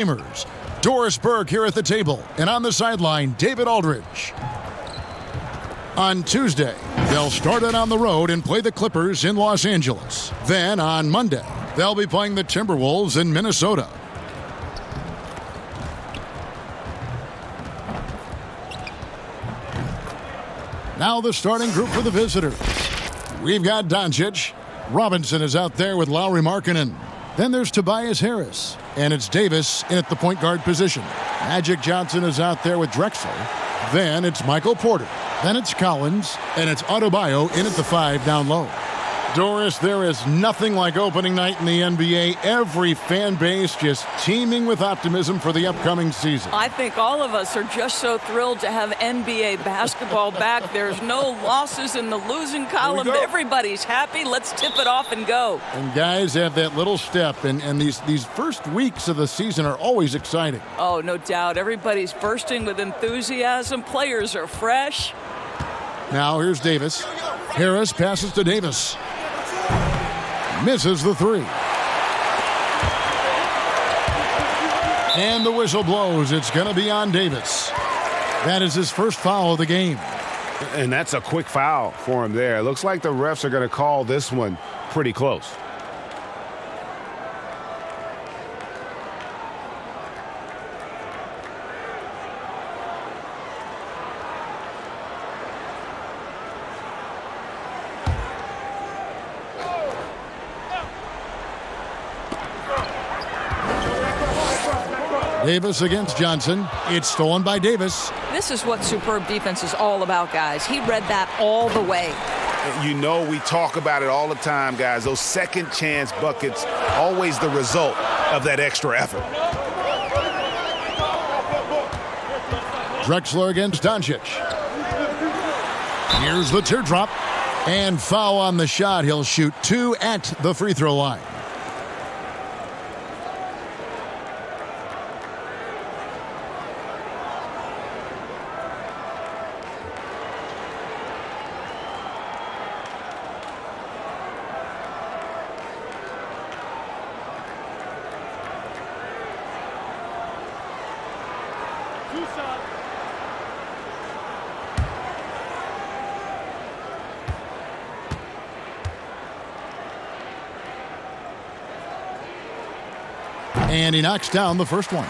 Gamers. Doris Burke here at the table, and on the sideline, David Aldridge. On Tuesday, they'll start it on the road and play the Clippers in Los Angeles. Then on Monday, they'll be playing the Timberwolves in Minnesota. Now the starting group for the visitors. We've got Doncic. Robinson is out there with Lauri Markkanen. Then there's Tobias Harris. And it's Davis in at the point guard position. Magic Johnson is out there with Drexler. Then it's Michael Porter. Then it's Collins. And it's Adebayo in at the 5 down low. Doris, there is nothing like opening night in the NBA. Every fan base just teeming with optimism for the upcoming season. I think all of us are just so thrilled to have NBA basketball back. There's no losses in the losing column. Everybody's happy. Let's tip it off and go. And guys have that little step, and these first weeks of the season are always exciting. Oh, no doubt. Everybody's bursting with enthusiasm. Players are fresh. Now here's Davis. Harris passes to Davis. Misses the 3. And the whistle blows. It's going to be on Davis. That is his first foul of the game. And that's a quick foul for him there. It looks like the refs are going to call this one pretty close. Davis against Johnson. It's stolen by Davis. This is what superb defense is all about, guys. He read that all the way. You know, we talk about it all the time, guys. Those second chance buckets, always the result of that extra effort. Drexler against Doncic. Here's the teardrop. And foul on the shot. He'll shoot 2 at the free throw line. And he knocks down the first one.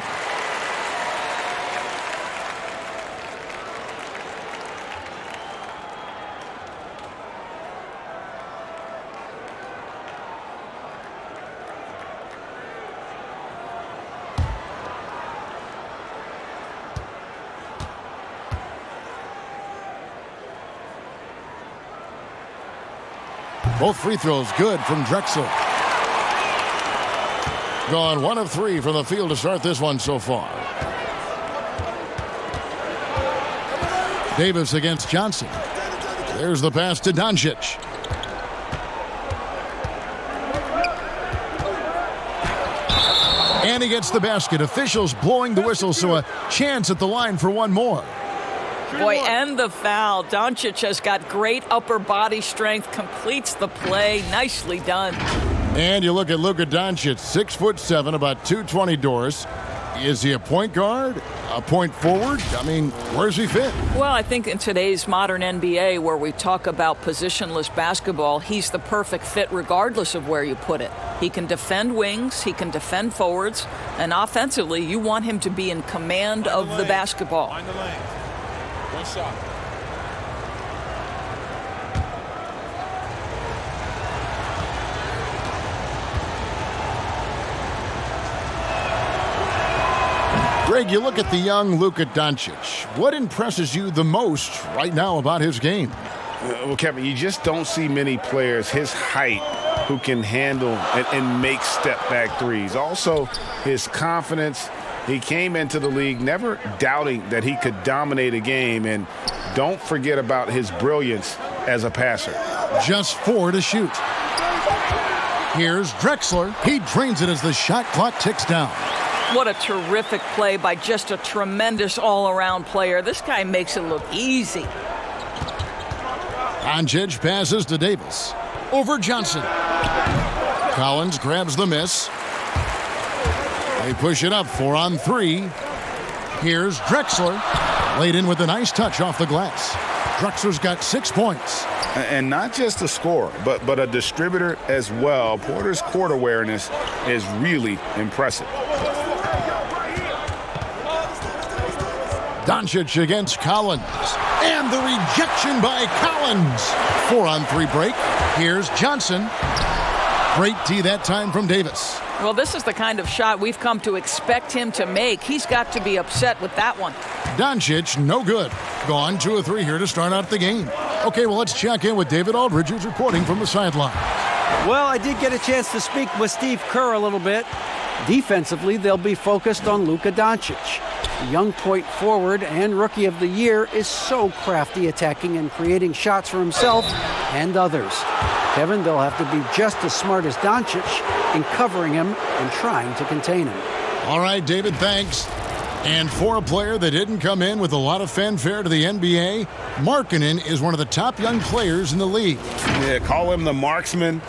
Both free throws good from Drexler. Gone 1 of 3 from the field to start this one so far. Davis against Johnson. There's the pass to Doncic. And he gets the basket. Officials blowing the whistle, so a chance at the line for one more. Boy, and the foul. Doncic has got great upper body strength, completes the play. Nicely done. And you look at Luka Doncic, 6'7", about 220. Doris. Is he a point guard? A point forward? I mean, where's he fit? Well, I think in today's modern NBA, where we talk about positionless basketball, he's the perfect fit regardless of where you put it. He can defend wings, he can defend forwards, and offensively, you want him to be in command of the basketball. Find the lane. One shot. Greg, you look at the young Luka Doncic. What impresses you the most right now about his game? Well, Kevin, you just don't see many players his height who can handle and make step-back threes. Also, his confidence. He came into the league never doubting that he could dominate a game. And don't forget about his brilliance as a passer. Just 4 to shoot. Here's Drexler. He drains it as the shot clock ticks down. What a terrific play by just a tremendous all-around player. This guy makes it look easy. Doncic passes to Davis. Over Johnson. Collins grabs the miss. They push it up 4 on 3. Here's Drexler. Laid in with a nice touch off the glass. Drexler's got 6 points. And not just a scorer, but a distributor as well. Porter's court awareness is really impressive. Doncic against Collins. And the rejection by Collins. 4 on 3 break. Here's Johnson. Great D that time from Davis. Well, this is the kind of shot we've come to expect him to make. He's got to be upset with that one. Doncic, no good. Gone 2 of 3 here to start out the game. Okay, well, let's check in with David Aldridge, who's reporting from the sideline. Well, I did get a chance to speak with Steve Kerr a little bit. Defensively, they'll be focused on Luka Doncic. The young point forward and rookie of the year is so crafty attacking and creating shots for himself and others. Kevin, they'll have to be just as smart as Doncic in covering him and trying to contain him. All right, David, thanks. And for a player that didn't come in with a lot of fanfare to the NBA, Markkanen is one of the top young players in the league. Yeah, call him the marksman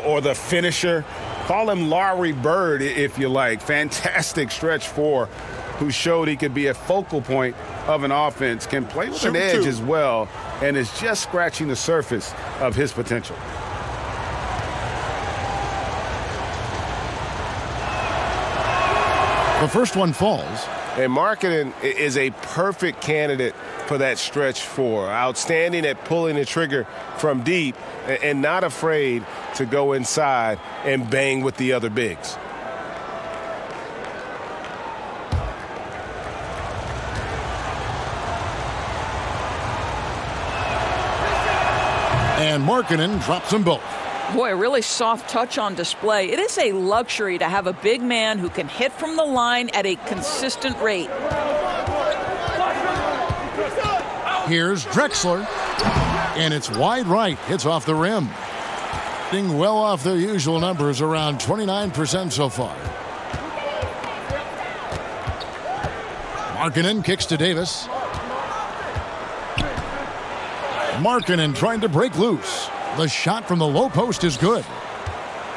or the finisher. Call him Larry Bird, if you like. Fantastic stretch 4, who showed he could be a focal point of an offense, can play with an edge as well, and is just scratching the surface of his potential. The first one falls. And Markkanen is a perfect candidate for that stretch 4. Outstanding at pulling the trigger from deep and not afraid to go inside and bang with the other bigs. And Markkanen drops them both. Boy, a really soft touch on display. It is a luxury to have a big man who can hit from the line at a consistent rate. Here's Drexler. And it's wide right. Hits off the rim. Hitting well off their usual numbers, around 29% so far. Markkanen kicks to Davis. Markkanen trying to break loose. The shot from the low post is good.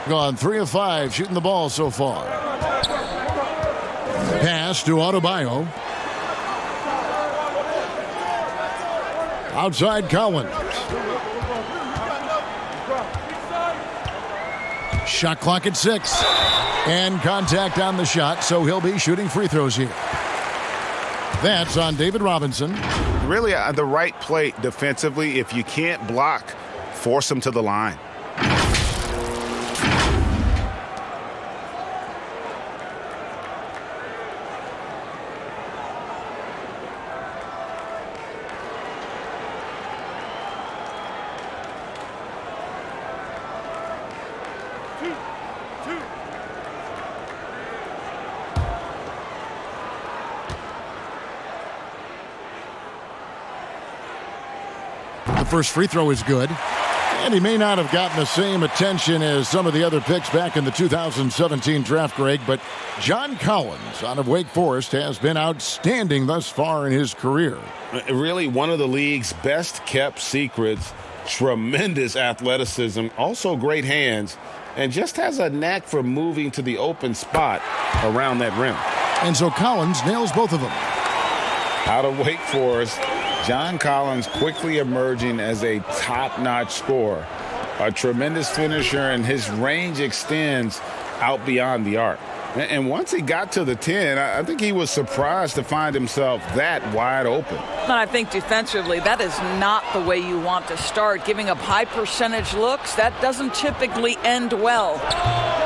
Gone 3 of 5 shooting the ball so far. Pass to Adebayo. Outside Collins. Shot clock at 6. And contact on the shot, so he'll be shooting free throws here. That's on David Robinson. Really the right play defensively. If you can't block, force him to the line. The first free throw is good. And he may not have gotten the same attention as some of the other picks back in the 2017 draft, Greg, but John Collins out of Wake Forest has been outstanding thus far in his career. Really one of the league's best kept secrets. Tremendous athleticism, also great hands, and just has a knack for moving to the open spot around that rim. And so Collins nails both of them. Out of Wake Forest, John Collins quickly emerging as a top-notch scorer, a tremendous finisher, and his range extends out beyond the arc. And once he got to the 10, I think he was surprised to find himself that wide open. And I think defensively, that is not the way you want to start. Giving up high percentage looks, that doesn't typically end well.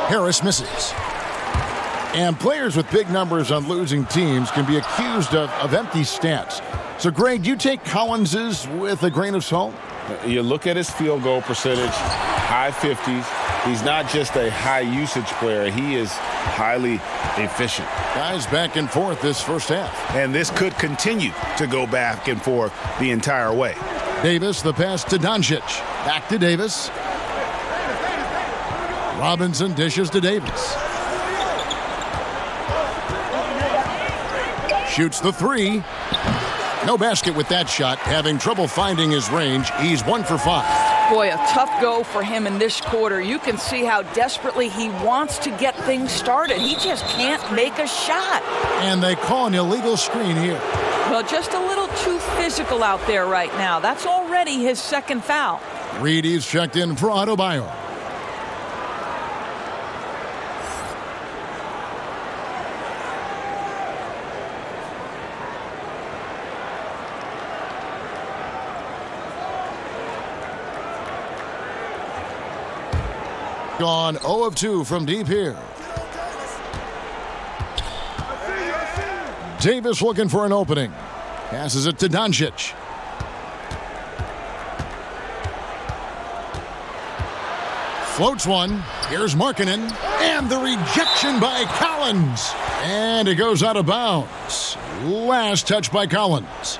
Harris misses. And players with big numbers on losing teams can be accused of empty stats. So, Greg, do you take Collins's with a grain of salt? You look at his field goal percentage, high 50s. He's not just a high usage player. He is highly efficient. Guys back and forth this first half. And this could continue to go back and forth the entire way. Davis, the pass to Doncic. Back to Davis. Robinson dishes to Davis. Shoots the 3. No basket with that shot. Having trouble finding his range. He's 1 for 5. Boy, a tough go for him in this quarter. You can see how desperately he wants to get things started. He just can't make a shot. And they call an illegal screen here. Well, just a little too physical out there right now. That's already his second foul. Reedy's checked in for Adebayo. Gone 0 of 2 from deep here. Davis looking for an opening. Passes it to Doncic. Floats one. Here's Markkanen. And the rejection by Collins. And it goes out of bounds. Last touch by Collins.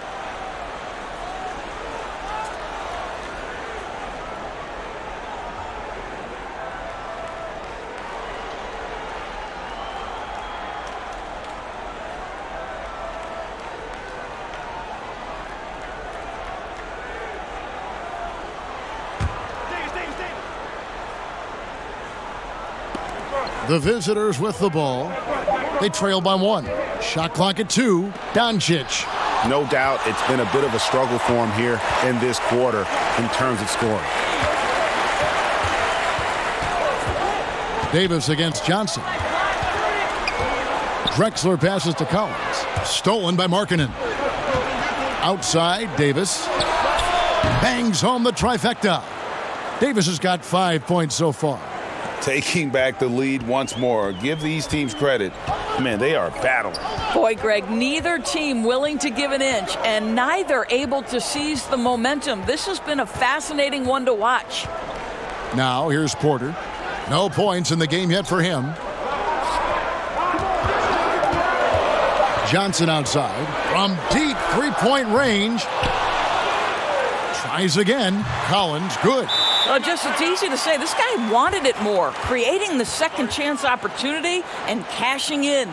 The visitors with the ball. They trail by 1. Shot clock at 2. Doncic. No doubt it's been a bit of a struggle for him here in this quarter in terms of scoring. Davis against Johnson. Drexler passes to Collins. Stolen by Markkanen. Outside, Davis. Bangs home the trifecta. Davis has got 5 points so far. Taking back the lead once more. Give these teams credit. Man, they are battling. Boy, Greg, neither team willing to give an inch and neither able to seize the momentum. This has been a fascinating one to watch. Now, here's Porter. No points in the game yet for him. Johnson outside. From deep three-point range. Tries again. Collins, good. It's easy to say. This guy wanted it more, creating the second chance opportunity and cashing in.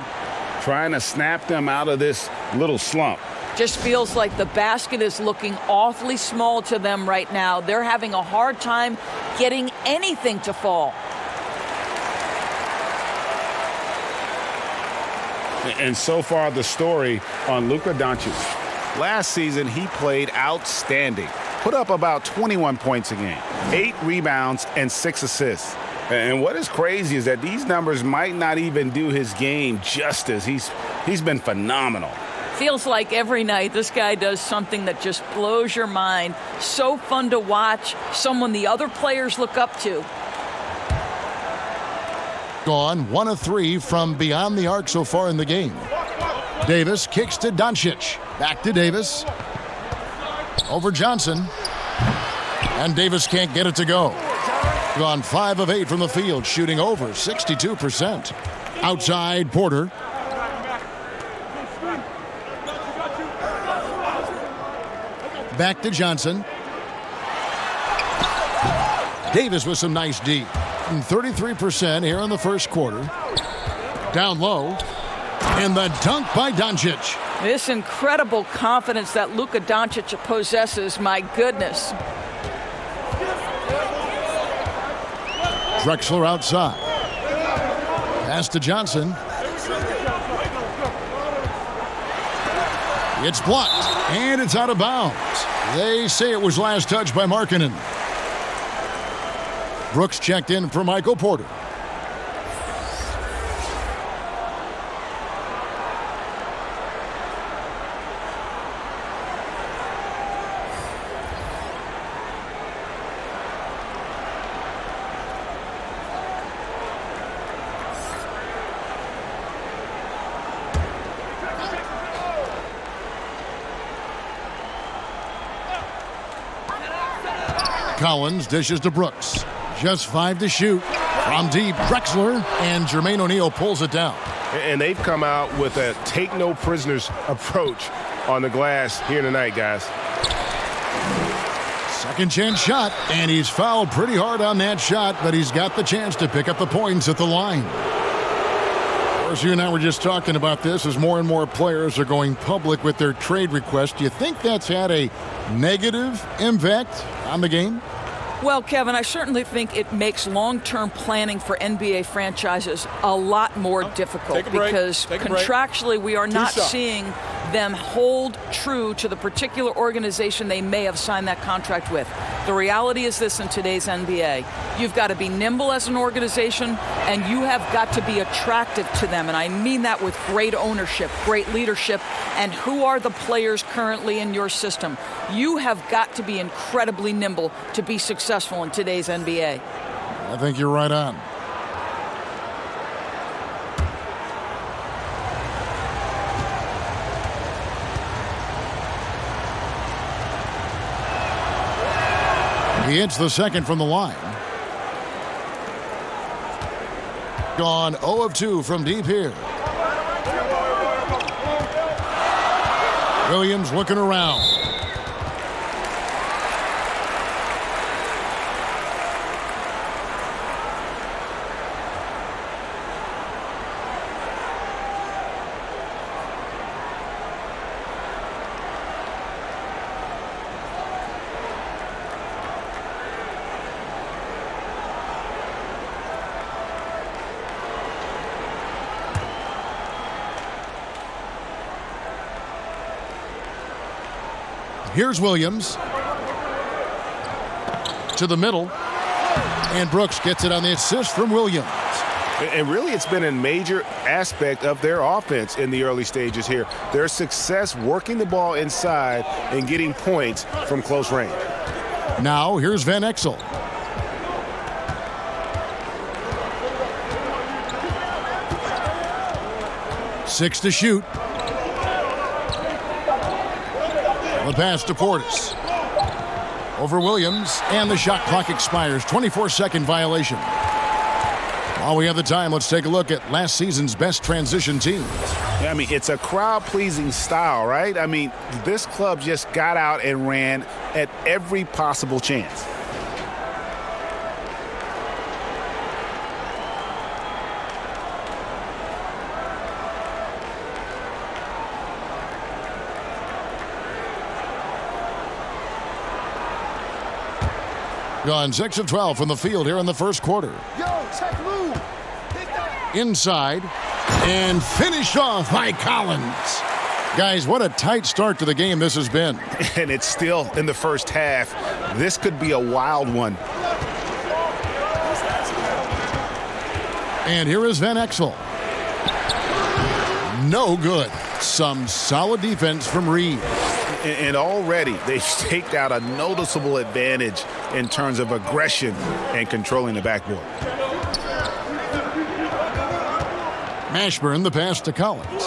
Trying to snap them out of this little slump. Just feels like the basket is looking awfully small to them right now. They're having a hard time getting anything to fall. And so far, the story on Luka Doncic. Last season, he played outstanding. Put up about 21 points a game, 8 rebounds, and 6 assists. And what is crazy is that these numbers might not even do his game justice. He's been phenomenal. Feels like every night this guy does something that just blows your mind. So fun to watch, someone the other players look up to. Gone 1 of 3 from beyond the arc so far in the game. Davis kicks to Doncic. Back to Davis. Over Johnson. And Davis can't get it to go. Gone 5 of 8 from the field, shooting over 62%. Outside, Porter. Back to Johnson. Davis with some nice D. 33% here in the first quarter. Down low. And the dunk by Doncic. This incredible confidence that Luka Doncic possesses, my goodness. Drexler outside. Pass to Johnson. It's blocked, and it's out of bounds. They say it was last touched by Markkanen. Brooks checked in for Michael Porter. Collins dishes to Brooks. Just 5 to shoot. From deep, Drexler, and Jermaine O'Neal pulls it down. And they've come out with a take-no-prisoners approach on the glass here tonight, guys. Second chance shot, and he's fouled pretty hard on that shot, but he's got the chance to pick up the points at the line. Of course, you and I were just talking about this as more and more players are going public with their trade requests. Do you think that's had a negative impact on the game? Well, Kevin, I certainly think it makes long-term planning for NBA franchises a lot more difficult because contractually we are not seeing them hold true to the particular organization they may have signed that contract with. The reality is this in today's NBA. You've got to be nimble as an organization, and you have got to be attractive to them. And I mean that with great ownership, great leadership, and who are the players currently in your system. You have got to be incredibly nimble to be successful in today's NBA. I think you're right on. He hits the second from the line. Gone 0 of 2 from deep here. Williams looking around. Here's Williams to the middle, and Brooks gets it on the assist from Williams. And really, it's been a major aspect of their offense in the early stages here. Their success working the ball inside and getting points from close range. Now, here's Van Exel. Six to shoot. The pass to Portis. Over Williams, and the shot clock expires. 24-second violation. While we have the time, let's take a look at last season's best transition teams. I mean, it's a crowd-pleasing style, right? I mean, this club just got out and ran at every possible chance. Gone 6 of 12 from the field here in the first quarter. Inside, and finished off by Collins. Guys, what a tight start to the game this has been. And it's still in the first half. This could be a wild one. And here is Van Exel. No good. Some solid defense from Reed. And already they've staked out a noticeable advantage in terms of aggression and controlling the backboard. Mashburn, the pass to Collins.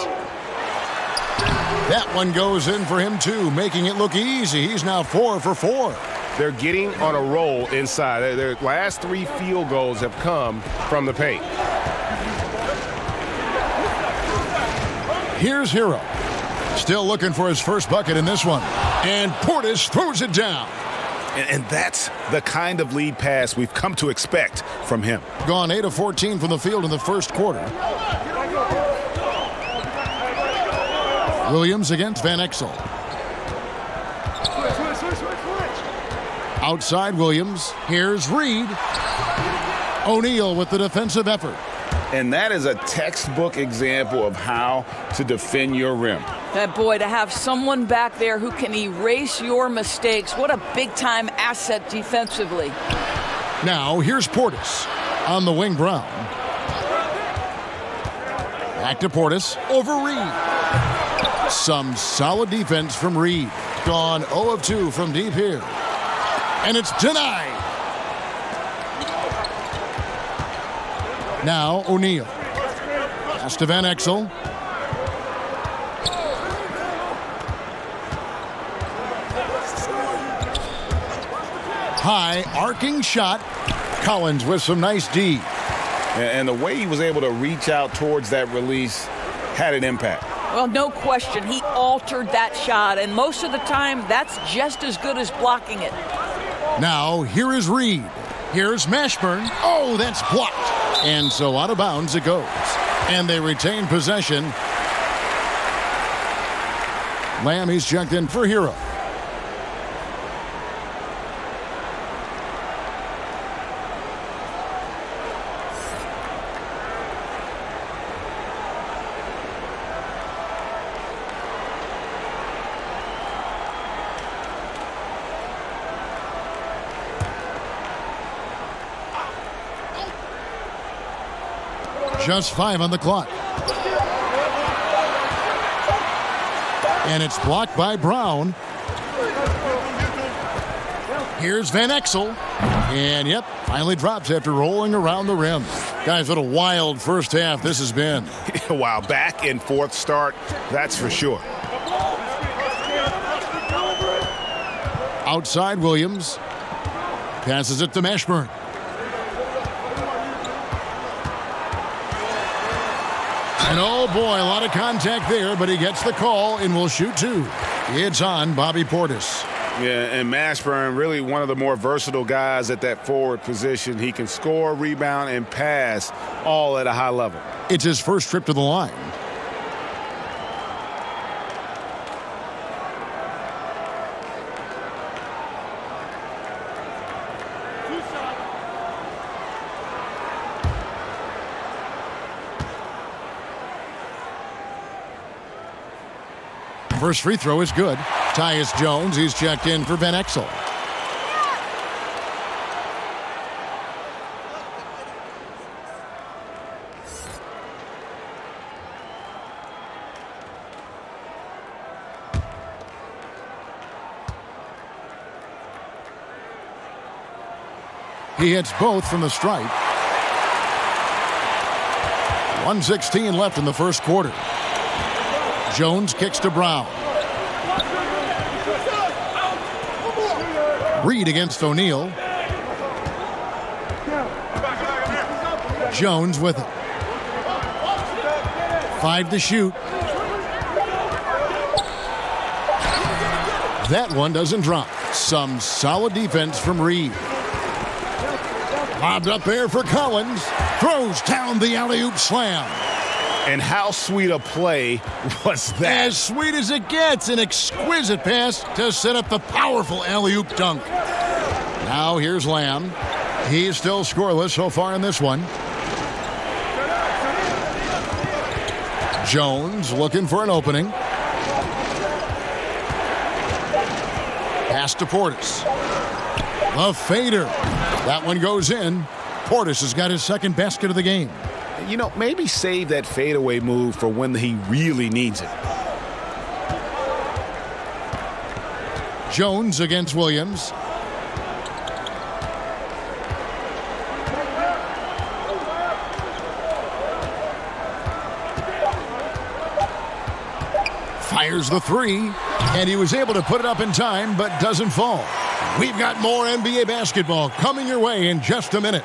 That one goes in for him too, making it look easy. He's now 4 for 4. They're getting on a roll inside. Their last 3 field goals have come from the paint. Here's Hero. Still looking for his first bucket in this one. And Portis throws it down. And that's the kind of lead pass we've come to expect from him. Gone 8 of 14 from the field in the first quarter. Williams against Van Exel. Outside Williams. Here's Reed. O'Neal with the defensive effort. And that is a textbook example of how to defend your rim. That boy, to have someone back there who can erase your mistakes, what a big-time asset defensively. Now, here's Portis on the wing. Brown. Back to Portis over Reed. Some solid defense from Reed. Gone 0 of 2 from deep here. And it's denied. Now O'Neal. Pass to Van Exel. High arcing shot. Collins with some nice D. And the way he was able to reach out towards that release had an impact. Well, no question. He altered that shot, and most of the time, that's just as good as blocking it. Now, here is Reed. Here's Mashburn. Oh, that's blocked. And so out of bounds it goes. And they retain possession. Lamb, he's checked in for Hero. Just 5 on the clock. And it's blocked by Brown. Here's Van Exel. And, yep, finally drops after rolling around the rim. Guys, what a wild first half this has been. Wow, back and forth start, that's for sure. Outside Williams. Passes it to Mashburn. And oh boy, a lot of contact there, but he gets the call and will shoot 2. It's on Bobby Portis. Yeah, and Mashburn, really one of the more versatile guys at that forward position. He can score, rebound, and pass all at a high level. It's his first trip to the line. First free throw is good. Tyus Jones, he's checked in for Van Exel. He hits both from the stripe. 1:16 left in the first quarter. Jones kicks to Brown. Reed against O'Neal. Jones with it. 5 to shoot. That one doesn't drop. Some solid defense from Reed. Lobbed up there for Collins. Throws down the alley-oop slam. And how sweet a play was that? As sweet as it gets, an exquisite pass to set up the powerful alley-oop dunk. Now here's Lamb. He's still scoreless so far in this one. Jones looking for an opening. Pass to Portis. The fader. That one goes in. Portis has got his second basket of the game. You know, maybe save that fadeaway move for when he really needs it. Jones against Williams. Fires the 3, and he was able to put it up in time, but doesn't fall. We've got more NBA basketball coming your way in just a minute.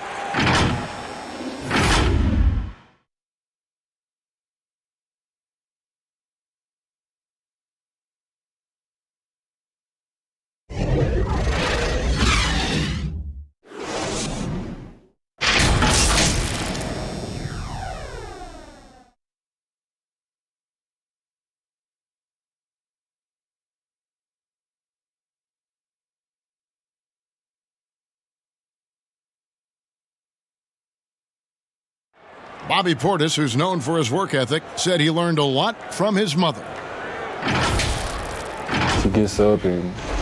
Bobby Portis, who's known for his work ethic, said he learned a lot from his mother. She gets up at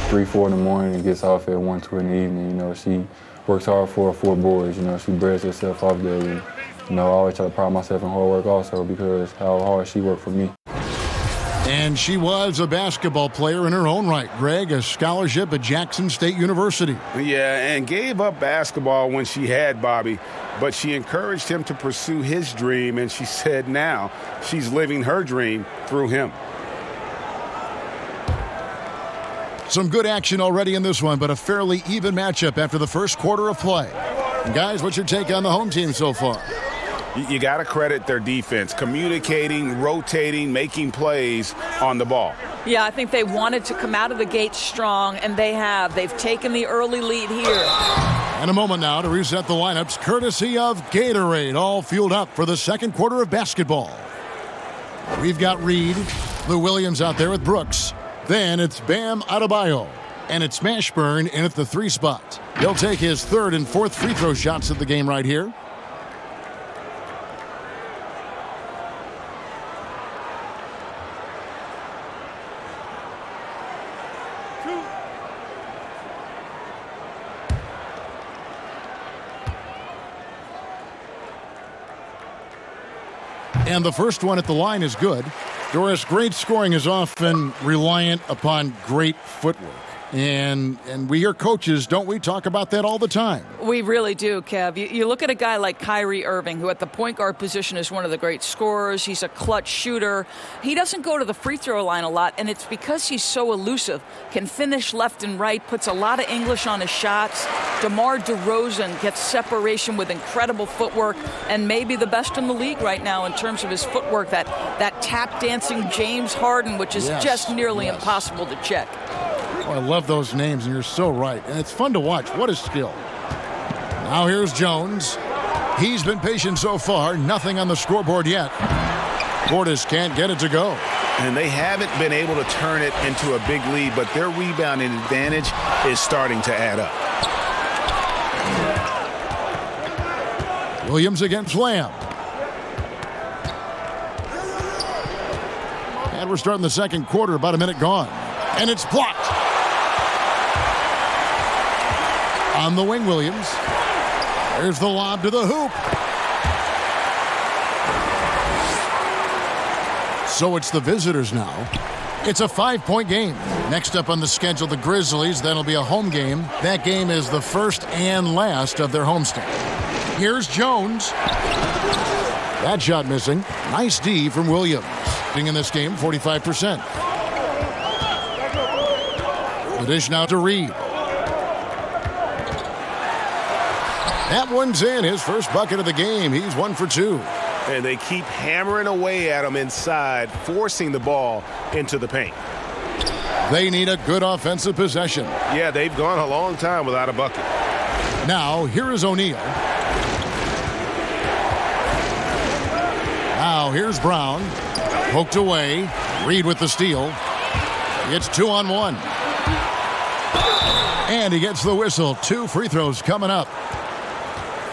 3, 4 in the morning and gets off at 1, 2 in the evening. You know, she works hard for her 4 boys. You know, she breaks herself off daily. You know, I always try to pride myself in hard work also because how hard she worked for me. And she was a basketball player in her own right. Greg, a scholarship at Jackson State University. Yeah, and gave up basketball when she had Bobby, but she encouraged him to pursue his dream, and she said now she's living her dream through him. Some good action already in this one, but a fairly even matchup after the first quarter of play. And guys, what's your take on the home team so far? You got to credit their defense, communicating, rotating, making plays on the ball. Yeah, I think they wanted to come out of the gate strong, and they have. They've taken the early lead here. And a moment now to reset the lineups, courtesy of Gatorade, all fueled up for the second quarter of basketball. We've got Reed, Lou Williams out there with Brooks. Then it's Bam Adebayo, and it's Mashburn in at the 3 spot. He'll take his 3rd and 4th free throw shots of the game right here. And the first one at the line is good. Doris, great scoring is often reliant upon great footwork. And we hear coaches, don't we, talk about that all the time? We really do, Kev. You look at a guy like Kyrie Irving, who at the point guard position is one of the great scorers. He's a clutch shooter. He doesn't go to the free throw line a lot, and it's because he's so elusive, can finish left and right, puts a lot of English on his shots. DeMar DeRozan gets separation with incredible footwork, and maybe the best in the league right now in terms of his footwork, that tap-dancing James Harden, which is just nearly impossible to check. Oh, I love those names, and you're so right. And it's fun to watch. What a skill. Now here's Jones. He's been patient so far. Nothing on the scoreboard yet. Portis can't get it to go. And they haven't been able to turn it into a big lead, but their rebounding advantage is starting to add up. Williams against Lamb. And we're starting the second quarter, about a minute gone. And it's blocked. On the wing, Williams. There's the lob to the hoop. So it's the visitors now. It's a 5-point game. Next up on the schedule, the Grizzlies. That'll be a home game. That game is the first and last of their homestand. Here's Jones. That shot missing. Nice D from Williams. In this game, 45%. The dish now to Reed. That one's in, his first bucket of the game. He's 1 for 2. And they keep hammering away at him inside, forcing the ball into the paint. They need a good offensive possession. Yeah, they've gone a long time without a bucket. Now, here is O'Neal. Now, here's Brown. Poked away. Reed with the steal. It's 2-on-1. And he gets the whistle. 2 free throws coming up.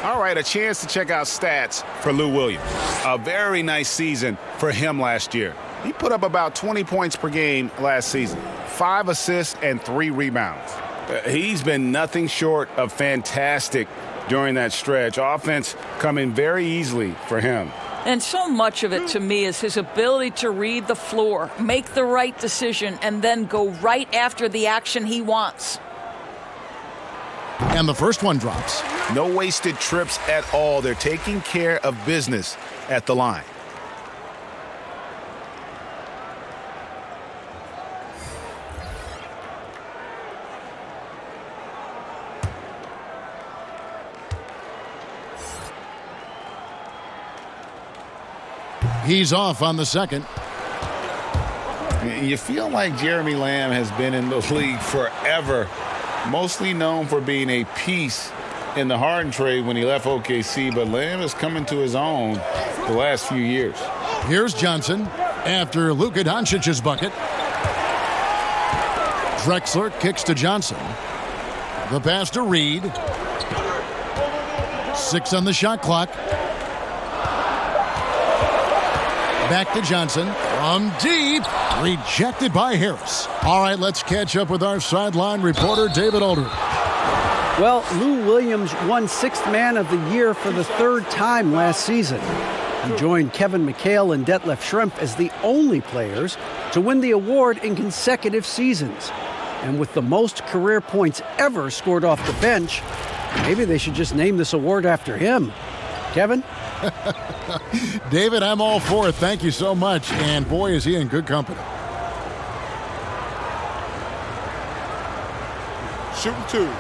All right, a chance to check out stats for Lou Williams. A very nice season for him last year. He put up about 20 points per game last season, 5 assists and 3 rebounds. He's been nothing short of fantastic during that stretch. Offense coming very easily for him. And so much of it, to me, is his ability to read the floor, make the right decision, and then go right after the action he wants. And the first one drops. No wasted trips at all. They're taking care of business at the line. He's off on the second. You feel like Jeremy Lamb has been in the league forever, mostly known for being a piece in the Harden trade when he left OKC, but Lamb is coming to his own the last few years. Here's Johnson after Luka Doncic's bucket. Drexler kicks to Johnson. The pass to Reed. 6 on the shot clock. Back to Johnson from deep. Rejected by Harris. All right, let's catch up with our sideline reporter, David Aldridge. Well, Lou Williams won 6th Man of the Year for the 3rd time last season. He joined Kevin McHale and Detlef Schrempf as the only players to win the award in consecutive seasons. And with the most career points ever scored off the bench, maybe they should just name this award after him. Kevin? David, I'm all for it. Thank you so much. And boy, is he in good company. Shooting 2.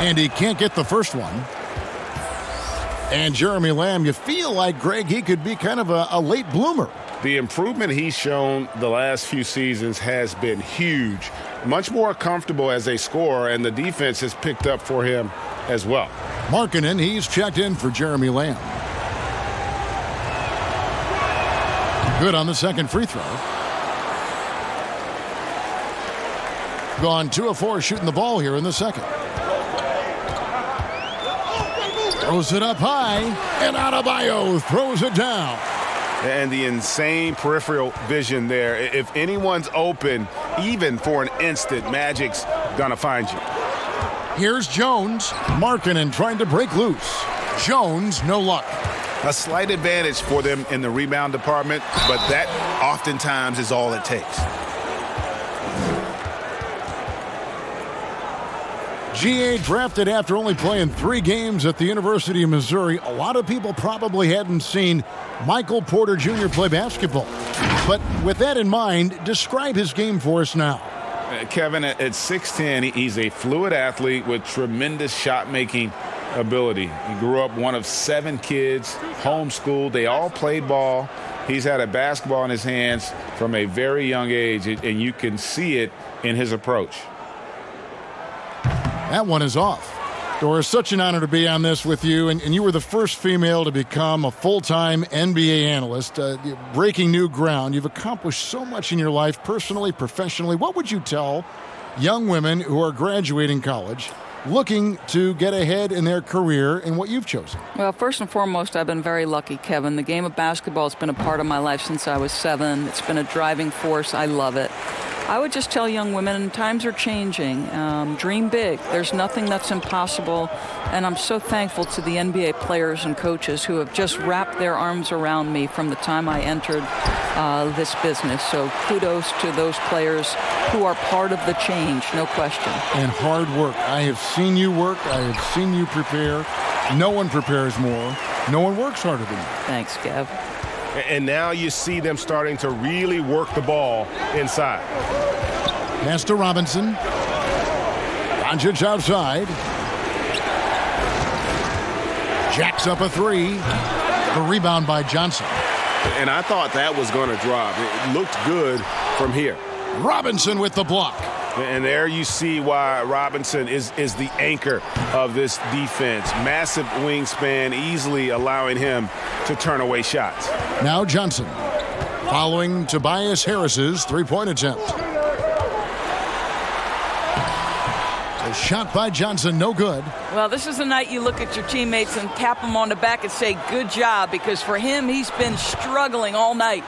And he can't get the first one. And Jeremy Lamb, you feel like, Greg, he could be kind of a late bloomer. The improvement he's shown the last few seasons has been huge. Much more comfortable as a scorer, and the defense has picked up for him as well. Markkanen, he's checked in for Jeremy Lamb. Good on the second free throw. Gone 2 of 4 shooting the ball here in the second. Throws it up high, and Adebayo throws it down. And the insane peripheral vision there. If anyone's open, even for an instant, Magic's gonna find you. Here's Jones. Markkanen trying to break loose. Jones, no luck. A slight advantage for them in the rebound department, but that oftentimes is all it takes. GA drafted after only playing 3 games at the University of Missouri. A lot of people probably hadn't seen Michael Porter Jr. play basketball. But with that in mind, describe his game for us now. Kevin, at 6'10", he's a fluid athlete with tremendous shot-making ability. He grew up one of 7 kids, homeschooled. They all played ball. He's had a basketball in his hands from a very young age, and you can see it in his approach. That one is off. Doris, such an honor to be on this with you, and you were the first female to become a full-time NBA analyst, breaking new ground. You've accomplished so much in your life, personally, professionally. What would you tell young women who are graduating college, looking to get ahead in their career in what you've chosen? Well, first and foremost, I've been very lucky, Kevin. The game of basketball has been a part of my life since I was 7. It's been a driving force. I love it. I would just tell young women, times are changing. Dream big. There's nothing that's impossible. And I'm so thankful to the NBA players and coaches who have just wrapped their arms around me from the time I entered this business. So kudos to those players who are part of the change, no question. And hard work. I have seen you work. I have seen you prepare. No one prepares more. No one works harder than you. Thanks, Kev. And now you see them starting to really work the ball inside. Pass to Robinson. Doncic outside. Jacks up a 3. The rebound by Johnson. And I thought that was going to drop. It looked good from here. Robinson with the block. And there you see why Robinson is the anchor of this defense. Massive wingspan, easily allowing him to turn away shots. Now Johnson, following Tobias Harris's three-point attempt. A shot by Johnson, no good. Well, this is the night you look at your teammates and tap them on the back and say, good job, because for him, he's been struggling all night.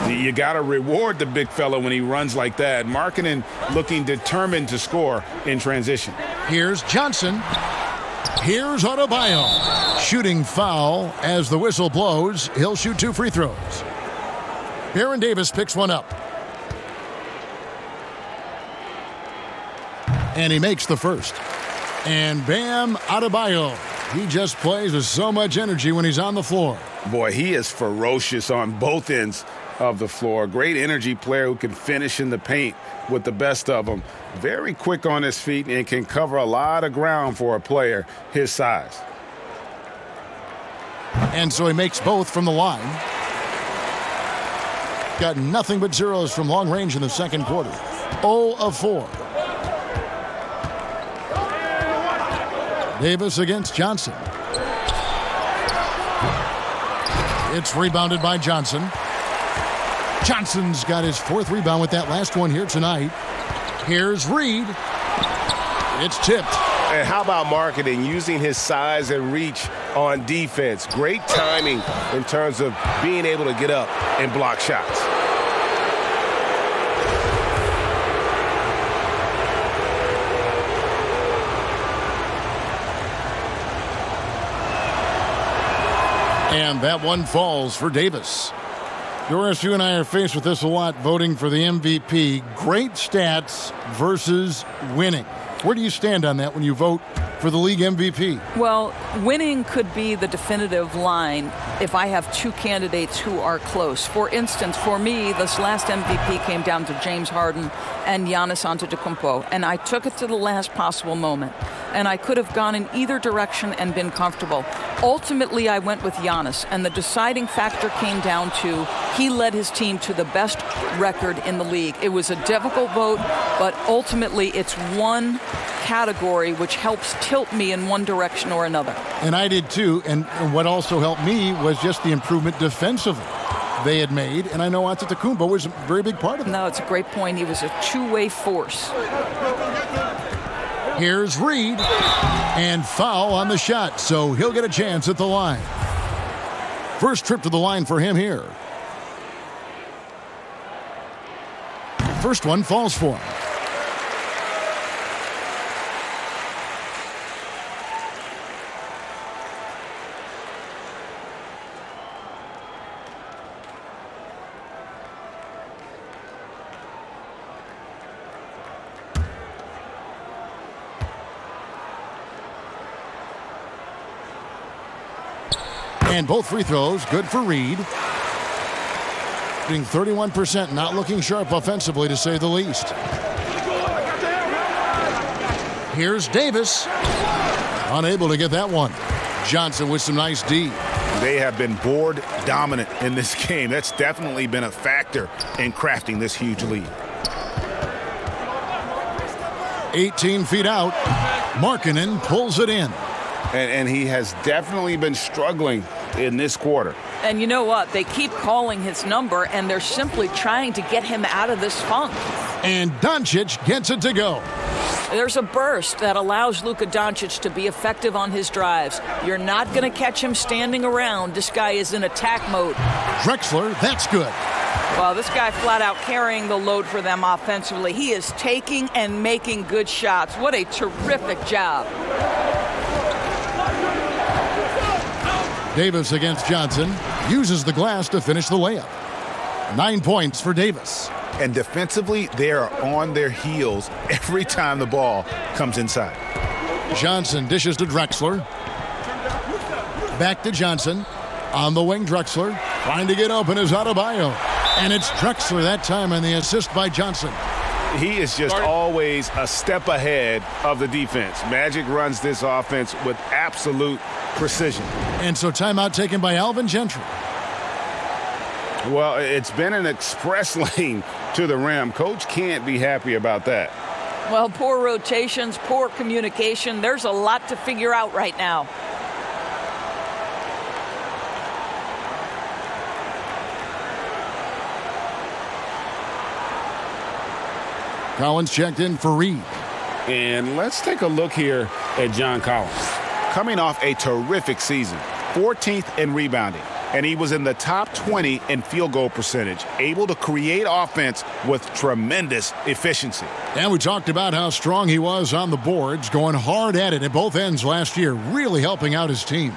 You got to reward the big fella when he runs like that. Markkanen looking determined to score in transition. Here's Johnson. Here's Adebayo. Shooting foul as the whistle blows. He'll shoot 2 free throws. Baron Davis picks one up. And he makes the first. And Bam Adebayo. He just plays with so much energy when he's on the floor. Boy, he is ferocious on both ends of the floor. Great energy player who can finish in the paint with the best of them. Very quick on his feet and can cover a lot of ground for a player his size. And so he makes both from the line. Got nothing but zeros from long range in the second quarter. 0 of 4. Davis against Johnson. It's rebounded by Johnson. Johnson's got his 4th rebound with that last one here tonight. Here's Reed. It's tipped. And how about Markkanen using his size and reach on defense? Great timing in terms of being able to get up and block shots. And that one falls for Davis. Doris, you and I are faced with this a lot, voting for the MVP. Great stats versus winning. Where do you stand on that when you vote for the league MVP? Well, winning could be the definitive line if I have 2 candidates who are close. For instance, for me, this last MVP came down to James Harden and Giannis Antetokounmpo, and I took it to the last possible moment. And I could have gone in either direction and been comfortable. Ultimately, I went with Giannis, and the deciding factor came down to he led his team to the best record in the league. It was a difficult vote, but ultimately it's one category which helps tilt me in one direction or another. And I did too, and what also helped me was just the improvement defensively they had made, and I know Antetokounmpo was a very big part of it. No, it's a great point. He was a two-way force. Here's Reed, and foul on the shot, so he'll get a chance at the line. First trip to the line for him here. First one falls for him. And both free throws good for Reed. Being 31%, not looking sharp offensively to say the least. Here's Davis. Unable to get that one. Johnson with some nice D. They have been board dominant in this game. That's definitely been a factor in crafting this huge lead. 18 feet out. Markkanen pulls it in. And he has definitely been struggling in this quarter. And you know what? They keep calling his number, and they're simply trying to get him out of this funk. And Doncic gets it to go. There's a burst that allows Luka Doncic to be effective on his drives. You're not going to catch him standing around. This guy is in attack mode. Drexler, that's good. Well, this guy flat out carrying the load for them offensively. He is taking and making good shots. What a terrific job. Davis against Johnson. Uses the glass to finish the layup. 9 points for Davis. And defensively, they are on their heels every time the ball comes inside. Johnson dishes to Drexler. Back to Johnson. On the wing, Drexler. Trying to get open is Adebayo. And it's Drexler that time on the assist by Johnson. He is just always a step ahead of the defense. Magic runs this offense with absolute precision. And so timeout taken by Alvin Gentry. Well, it's been an express lane to the rim. Coach can't be happy about that. Well, poor rotations, poor communication. There's a lot to figure out right now. Collins checked in for Reed. And let's take a look here at John Collins. Coming off a terrific season, 14th in rebounding, and he was in the top 20 in field goal percentage, able to create offense with tremendous efficiency. And we talked about how strong he was on the boards, going hard at it at both ends last year, really helping out his team.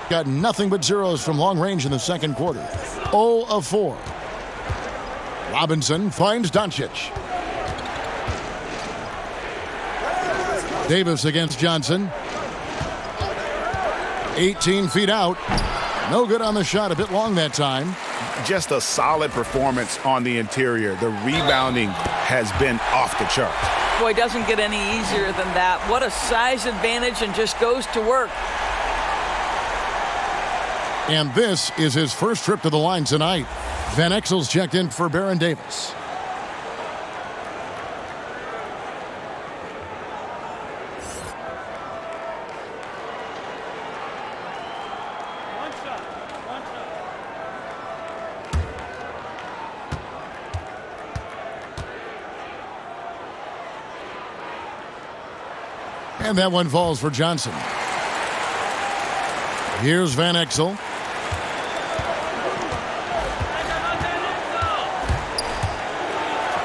Got nothing but zeros from long range in the second quarter. 0 of 4. Robinson finds Doncic. Davis against Johnson. 18 feet out. No good on the shot, a bit long that time. Just a solid performance on the interior. The rebounding has been off the charts. Boy, it doesn't get any easier than that. What a size advantage, and just goes to work. And this is his first trip to the line tonight. Van Exel's checked in for Baron Davis. And that one falls for Johnson. Here's Van Exel.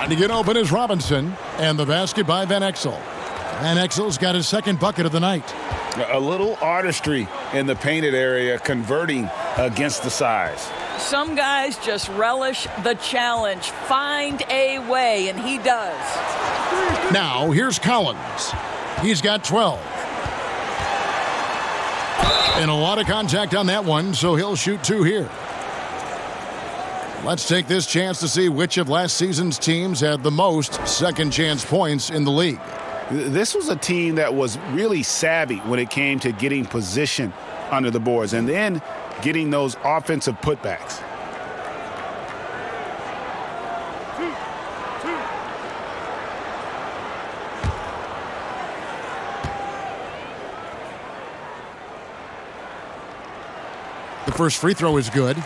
To get open is Robinson, and the basket by Van Exel. Van Exel's got his second bucket of the night. A little artistry in the painted area, converting against the size. Some guys just relish the challenge. Find a way, and he does. Now, here's Collins. He's got 12. And a lot of contact on that one, so he'll shoot 2 here. Let's take this chance to see which of last season's teams had the most second chance points in the league. This was a team that was really savvy when it came to getting position under the boards and then getting those offensive putbacks. The first free throw is good.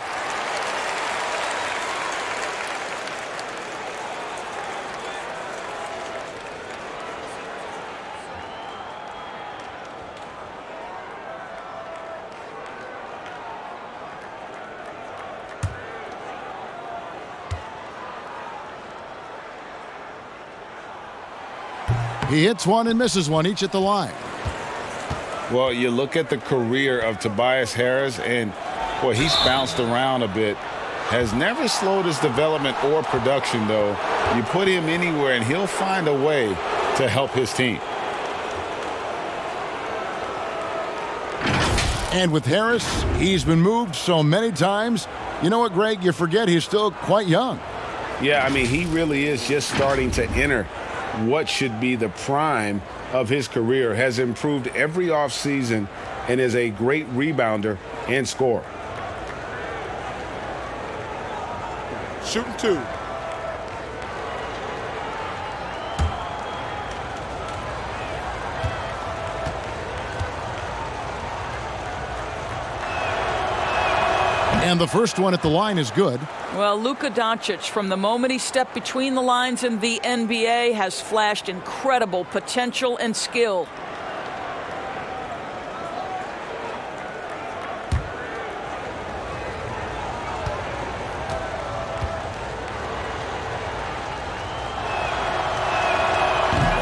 He hits one and misses one, each at the line. Well, you look at the career of Tobias Harris, and boy, he's bounced around a bit. Has never slowed his development or production, though. You put him anywhere, and he'll find a way to help his team. And with Harris, he's been moved so many times. You know what, Greg? You forget he's still quite young. Yeah, I mean, he really is just starting to enter what should be the prime of his career. Has improved every offseason and is a great rebounder and scorer. Shooting 2. And the first one at the line is good. Well, Luka Doncic, from the moment he stepped between the lines in the NBA, has flashed incredible potential and skill.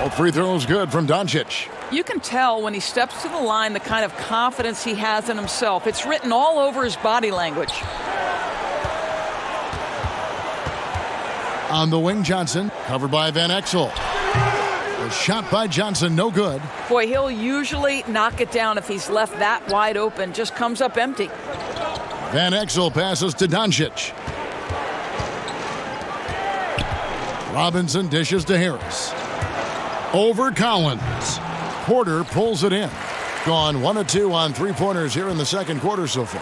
All free throws good from Doncic. You can tell when he steps to the line the kind of confidence he has in himself. It's written all over his body language. On the wing, Johnson, covered by Van Exel. The shot by Johnson, no good. Boy, he'll usually knock it down if he's left that wide open. Just comes up empty. Van Exel passes to Doncic. Robinson dishes to Harris. Over Collins. Porter pulls it in. Gone 1 of 2 on three-pointers here in the second quarter so far.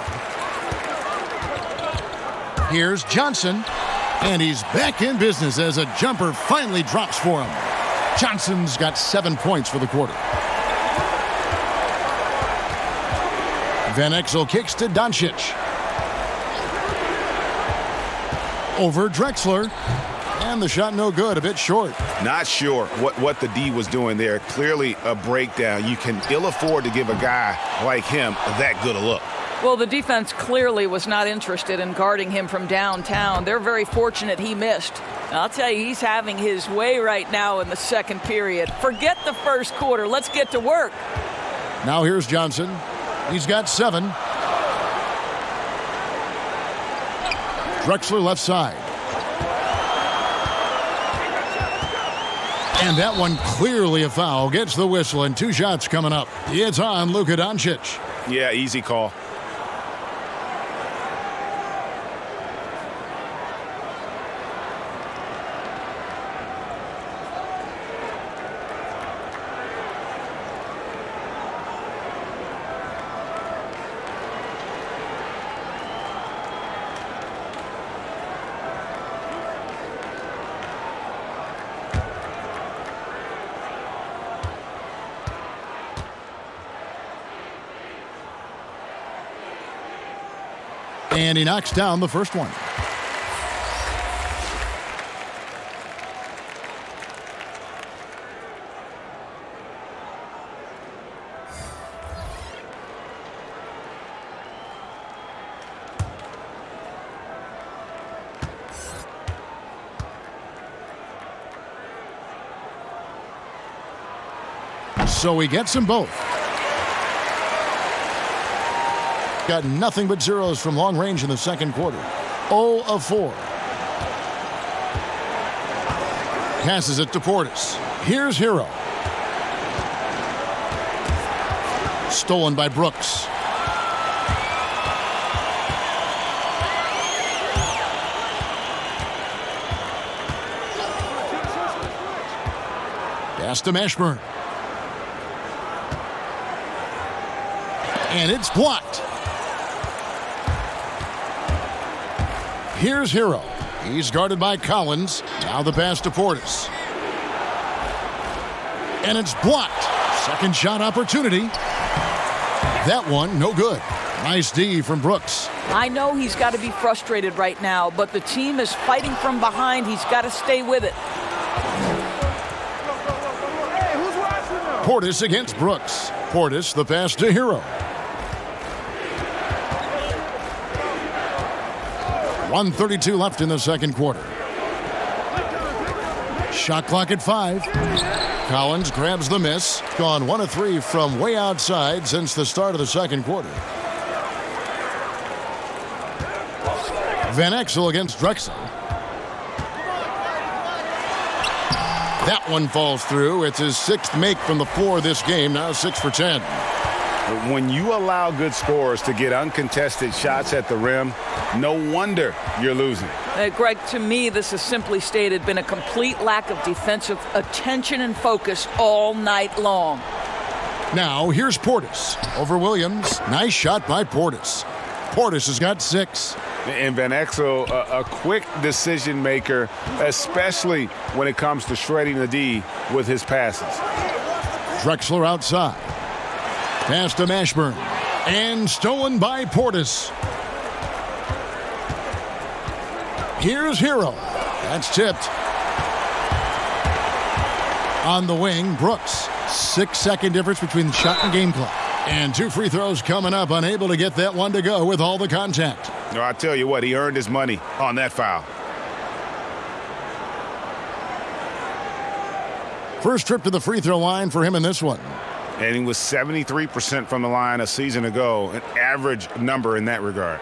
Here's Johnson. And he's back in business as a jumper finally drops for him. Johnson's got 7 points for the quarter. Van Exel kicks to Doncic. Over Drexler. And the shot no good, a bit short. Not sure what the D was doing there. Clearly a breakdown. You can ill afford to give a guy like him that good a look. Well, the defense clearly was not interested in guarding him from downtown. They're very fortunate he missed. I'll tell you, he's having his way right now in the second period. Forget the first quarter. Let's get to work. Now here's Johnson. He's got 7. Drexler left side. And that one clearly a foul. Gets the whistle and 2 shots coming up. It's on Luka Doncic. Yeah, easy call. And he knocks down the first one. So he gets them both. Got nothing but zeros from long range in the second quarter. 0 of 4. Passes it to Portis. Here's Hero. Stolen by Brooks. Pass to Mashburn. And it's blocked. Here's Hero. He's guarded by Collins. Now the pass to Portis. And it's blocked. Second shot opportunity. That one, no good. Nice D from Brooks. I know he's got to be frustrated right now, but the team is fighting from behind. He's got to stay with it. Portis against Brooks. Portis, the pass to Hero. 1:32 left in the second quarter. Shot clock at 5. Collins grabs the miss. Gone 1 of 3 from way outside since the start of the second quarter. Van Exel against Drexler. That one falls through. It's his 6th make from the floor this game, now 6 for 10. When you allow good scorers to get uncontested shots at the rim, no wonder you're losing. Greg, to me, this has simply stated been a complete lack of defensive attention and focus all night long. Now, here's Portis over Williams. Nice shot by Portis. Portis has got 6. And Van Exel, a quick decision maker, especially when it comes to shredding the D with his passes. Drexler outside. Pass to Mashburn. And stolen by Portis. Here's Hero. That's tipped. On the wing, Brooks. 6-second difference between the shot and game clock. And 2 free throws coming up, unable to get that one to go with all the contact. No, I tell you what, he earned his money on that foul. First trip to the free throw line for him in this one. And he was 73% from the line a season ago, an average number in that regard.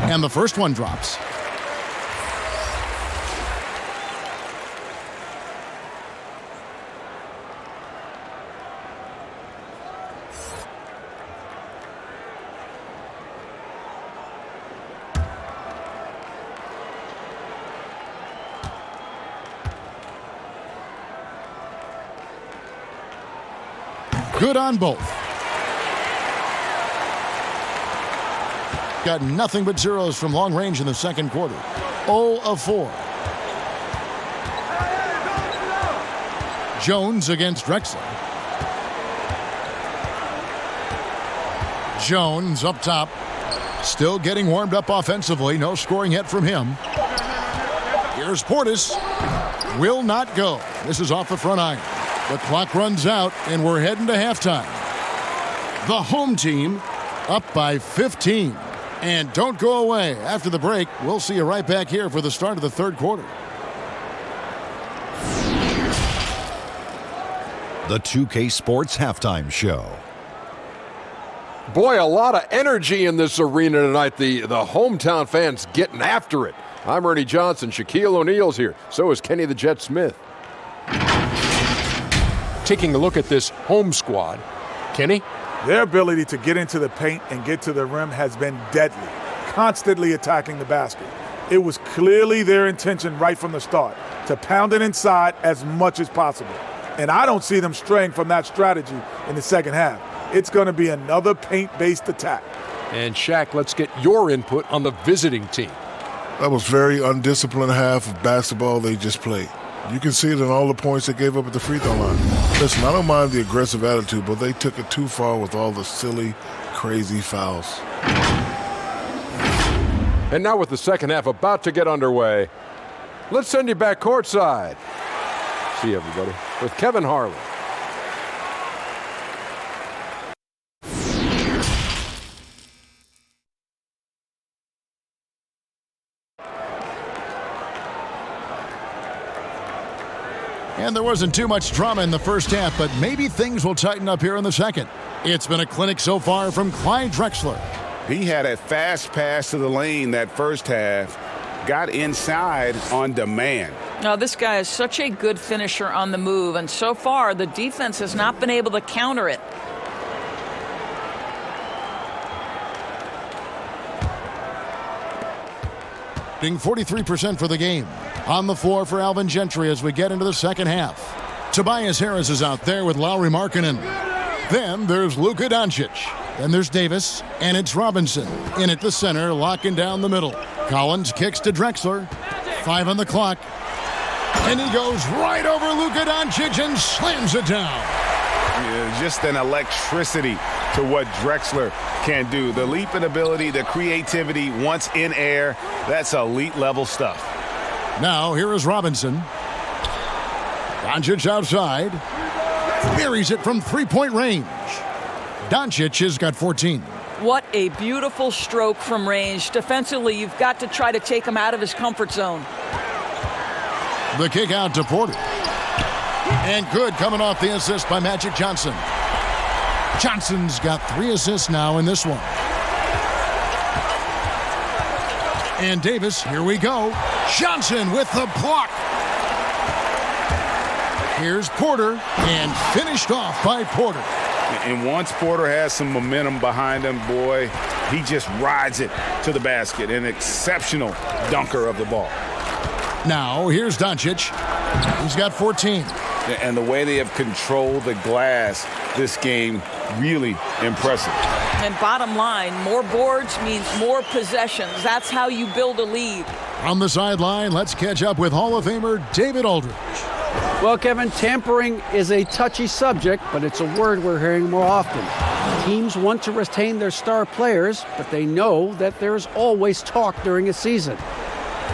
And the first one drops. Good on both. Got nothing but zeros from long range in the second quarter. 0 of 4. Jones against Drexler. Jones up top. Still getting warmed up offensively. No scoring yet from him. Here's Portis. Will not go. This is off the front iron. The clock runs out, and we're heading to halftime. The home team up by 15. And don't go away. After the break, we'll see you right back here for the start of the third quarter. The 2K Sports Halftime Show. Boy, a lot of energy in this arena tonight. The hometown fans getting after it. I'm Ernie Johnson. Shaquille O'Neal's here. So is Kenny the Jet Smith. Taking a look at this home squad. Kenny? Their ability to get into the paint and get to the rim has been deadly, constantly attacking the basket. It was clearly their intention right from the start to pound it inside as much as possible. And I don't see them straying from that strategy in the second half. It's going to be another paint-based attack. And Shaq, let's get your input on the visiting team. That was very undisciplined half of basketball they just played. You can see it in all the points they gave up at the free throw line. Listen, I don't mind the aggressive attitude, but they took it too far with all the silly, crazy fouls. And now with the second half about to get underway, let's send you back courtside. See everybody with Kevin Harlan. And there wasn't too much drama in the first half, but maybe things will tighten up here in the second. It's been a clinic so far from Clyde Drexler. He had a fast pass to the lane that first half, got inside on demand. Now, this guy is such a good finisher on the move, and so far the defense has not been able to counter it. Shooting 43% for the game. On the floor for Alvin Gentry as we get into the second half. Tobias Harris is out there with Lauri Markkanen. Then there's Luka Doncic. Then there's Davis, and it's Robinson. In at the center, locking down the middle. Collins kicks to Drexler. 5 on the clock. And he goes right over Luka Doncic and slams it down. Yeah, just an electricity to what Drexler can do. The leap in ability, the creativity once in air, that's elite level stuff. Now here is Robinson. Doncic outside. Buries it from three-point range. Doncic has got 14. What a beautiful stroke from range. Defensively, you've got to try to take him out of his comfort zone. The kick out to Porter. And good coming off the assist by Magic Johnson. Johnson's got 3 assists now in this one. And Davis, here we go. Johnson with the block. Here's Porter, and finished off by Porter. And once Porter has some momentum behind him, boy, he just rides it to the basket. An exceptional dunker of the ball. Now, here's Doncic. He's got 14. And the way they have controlled the glass this game, really impressive. And bottom line, more boards means more possessions. That's how you build a lead. On the sideline, let's catch up with Hall of Famer David Aldridge. Well, Kevin, tampering is a touchy subject, but it's a word we're hearing more often. Teams want to retain their star players, but they know that there's always talk during a season.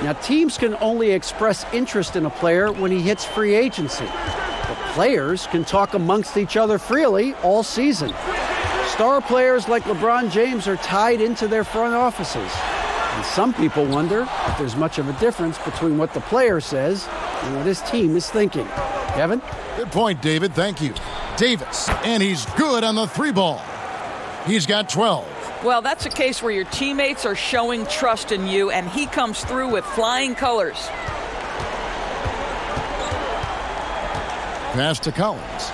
Now, teams can only express interest in a player when he hits free agency. But players can talk amongst each other freely all season. Star players like LeBron James are tied into their front offices. And some people wonder if there's much of a difference between what the player says and what his team is thinking. Kevin? Good point, David. Thank you. Davis, and he's good on the 3-ball. He's got 12. Well, that's a case where your teammates are showing trust in you, and he comes through with flying colors. Pass to Collins.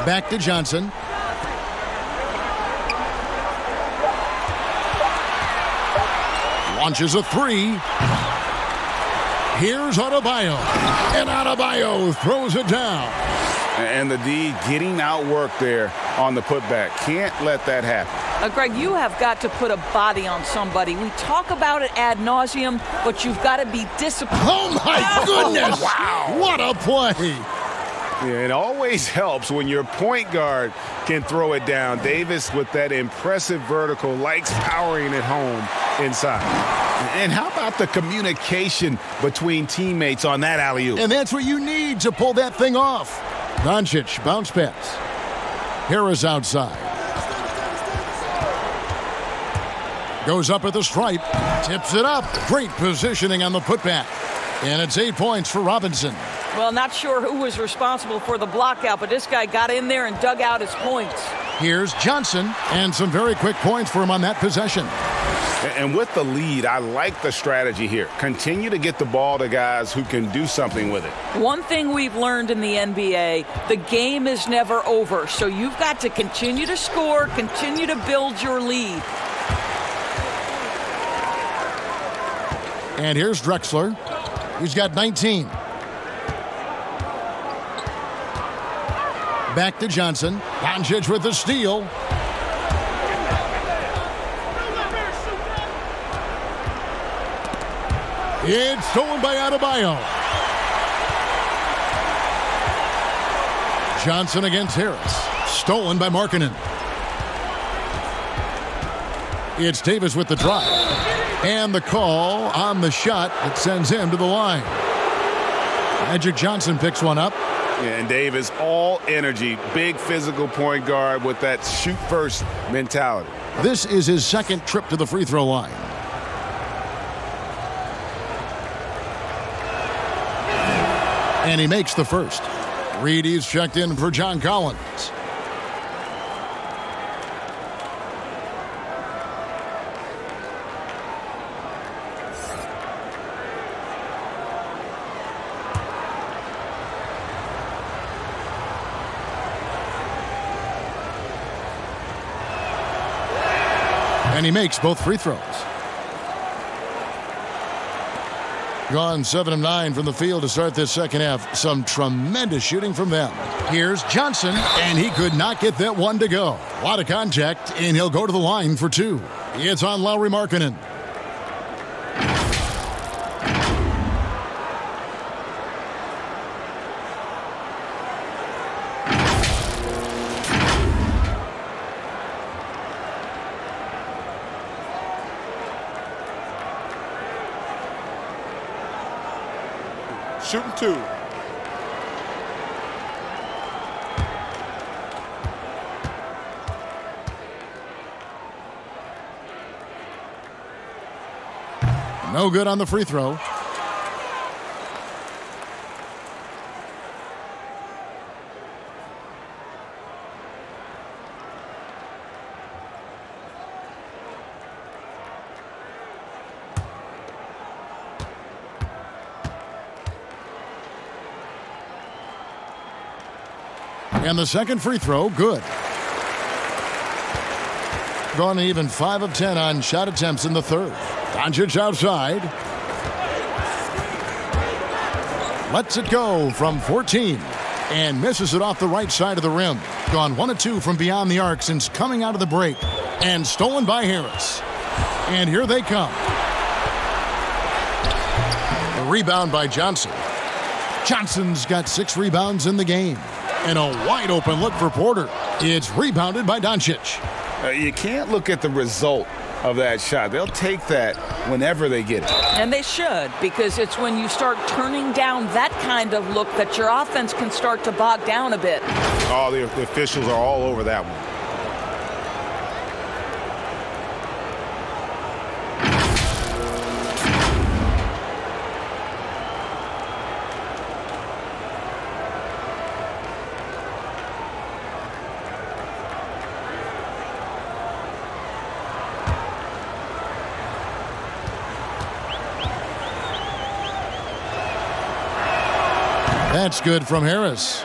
Back to Johnson. Launches a 3. Here's Adebayo. And Adebayo throws it down. And the D getting outworked there on the putback. Can't let that happen. Greg, you have got to put a body on somebody. We talk about it ad nauseum, but you've got to be disciplined. Oh, my goodness. Wow. What a play. Yeah, it always helps when your point guard can throw it down. Davis with that impressive vertical, likes powering it home inside. And how about the communication between teammates on that alley-oop? And that's what you need to pull that thing off. Doncic, bounce pass. Harris outside. Goes up at the stripe. Tips it up. Great positioning on the putback. And it's 8 points for Robinson. Well, not sure who was responsible for the blockout, but this guy got in there and dug out his points. Here's Johnson, and some very quick points for him on that possession. And with the lead, I like the strategy here. Continue to get the ball to guys who can do something with it. One thing we've learned in the NBA, the game is never over. So you've got to continue to score, continue to build your lead. And here's Drexler. He's got 19. Back to Johnson. Doncic with the steal. It's stolen by Adebayo. Johnson against Harris. Stolen by Markkanen. It's Davis with the drive. And the call on the shot that sends him to the line. Magic Johnson picks one up. And Davis, all energy, big physical point guard with that shoot-first mentality. This is his second trip to the free throw line. And he makes the first. Reedy's checked in for John Collins. And he makes both free throws. Gone 7 of 9 from the field to start this second half. Some tremendous shooting from them. Here's Johnson, and he could not get that one to go. A lot of contact, and he'll go to the line for 2. It's on Lauri Markkanen. shooting 2. No good on the free throw. And the second free throw, good. Gone even 5 of 10 on shot attempts in the third. Doncic outside. Lets it go from 14 and misses it off the right side of the rim. Gone 1 of 2 from beyond the arc since coming out of the break. And stolen by Harris. And here they come. A rebound by Johnson. Johnson's got 6 rebounds in the game. And a wide open look for Porter. It's rebounded by Doncic. You can't look at the result of that shot. They'll take that whenever they get it. And they should, because it's when you start turning down that kind of look that your offense can start to bog down a bit. Oh, the officials are all over that one. That's good from Harris.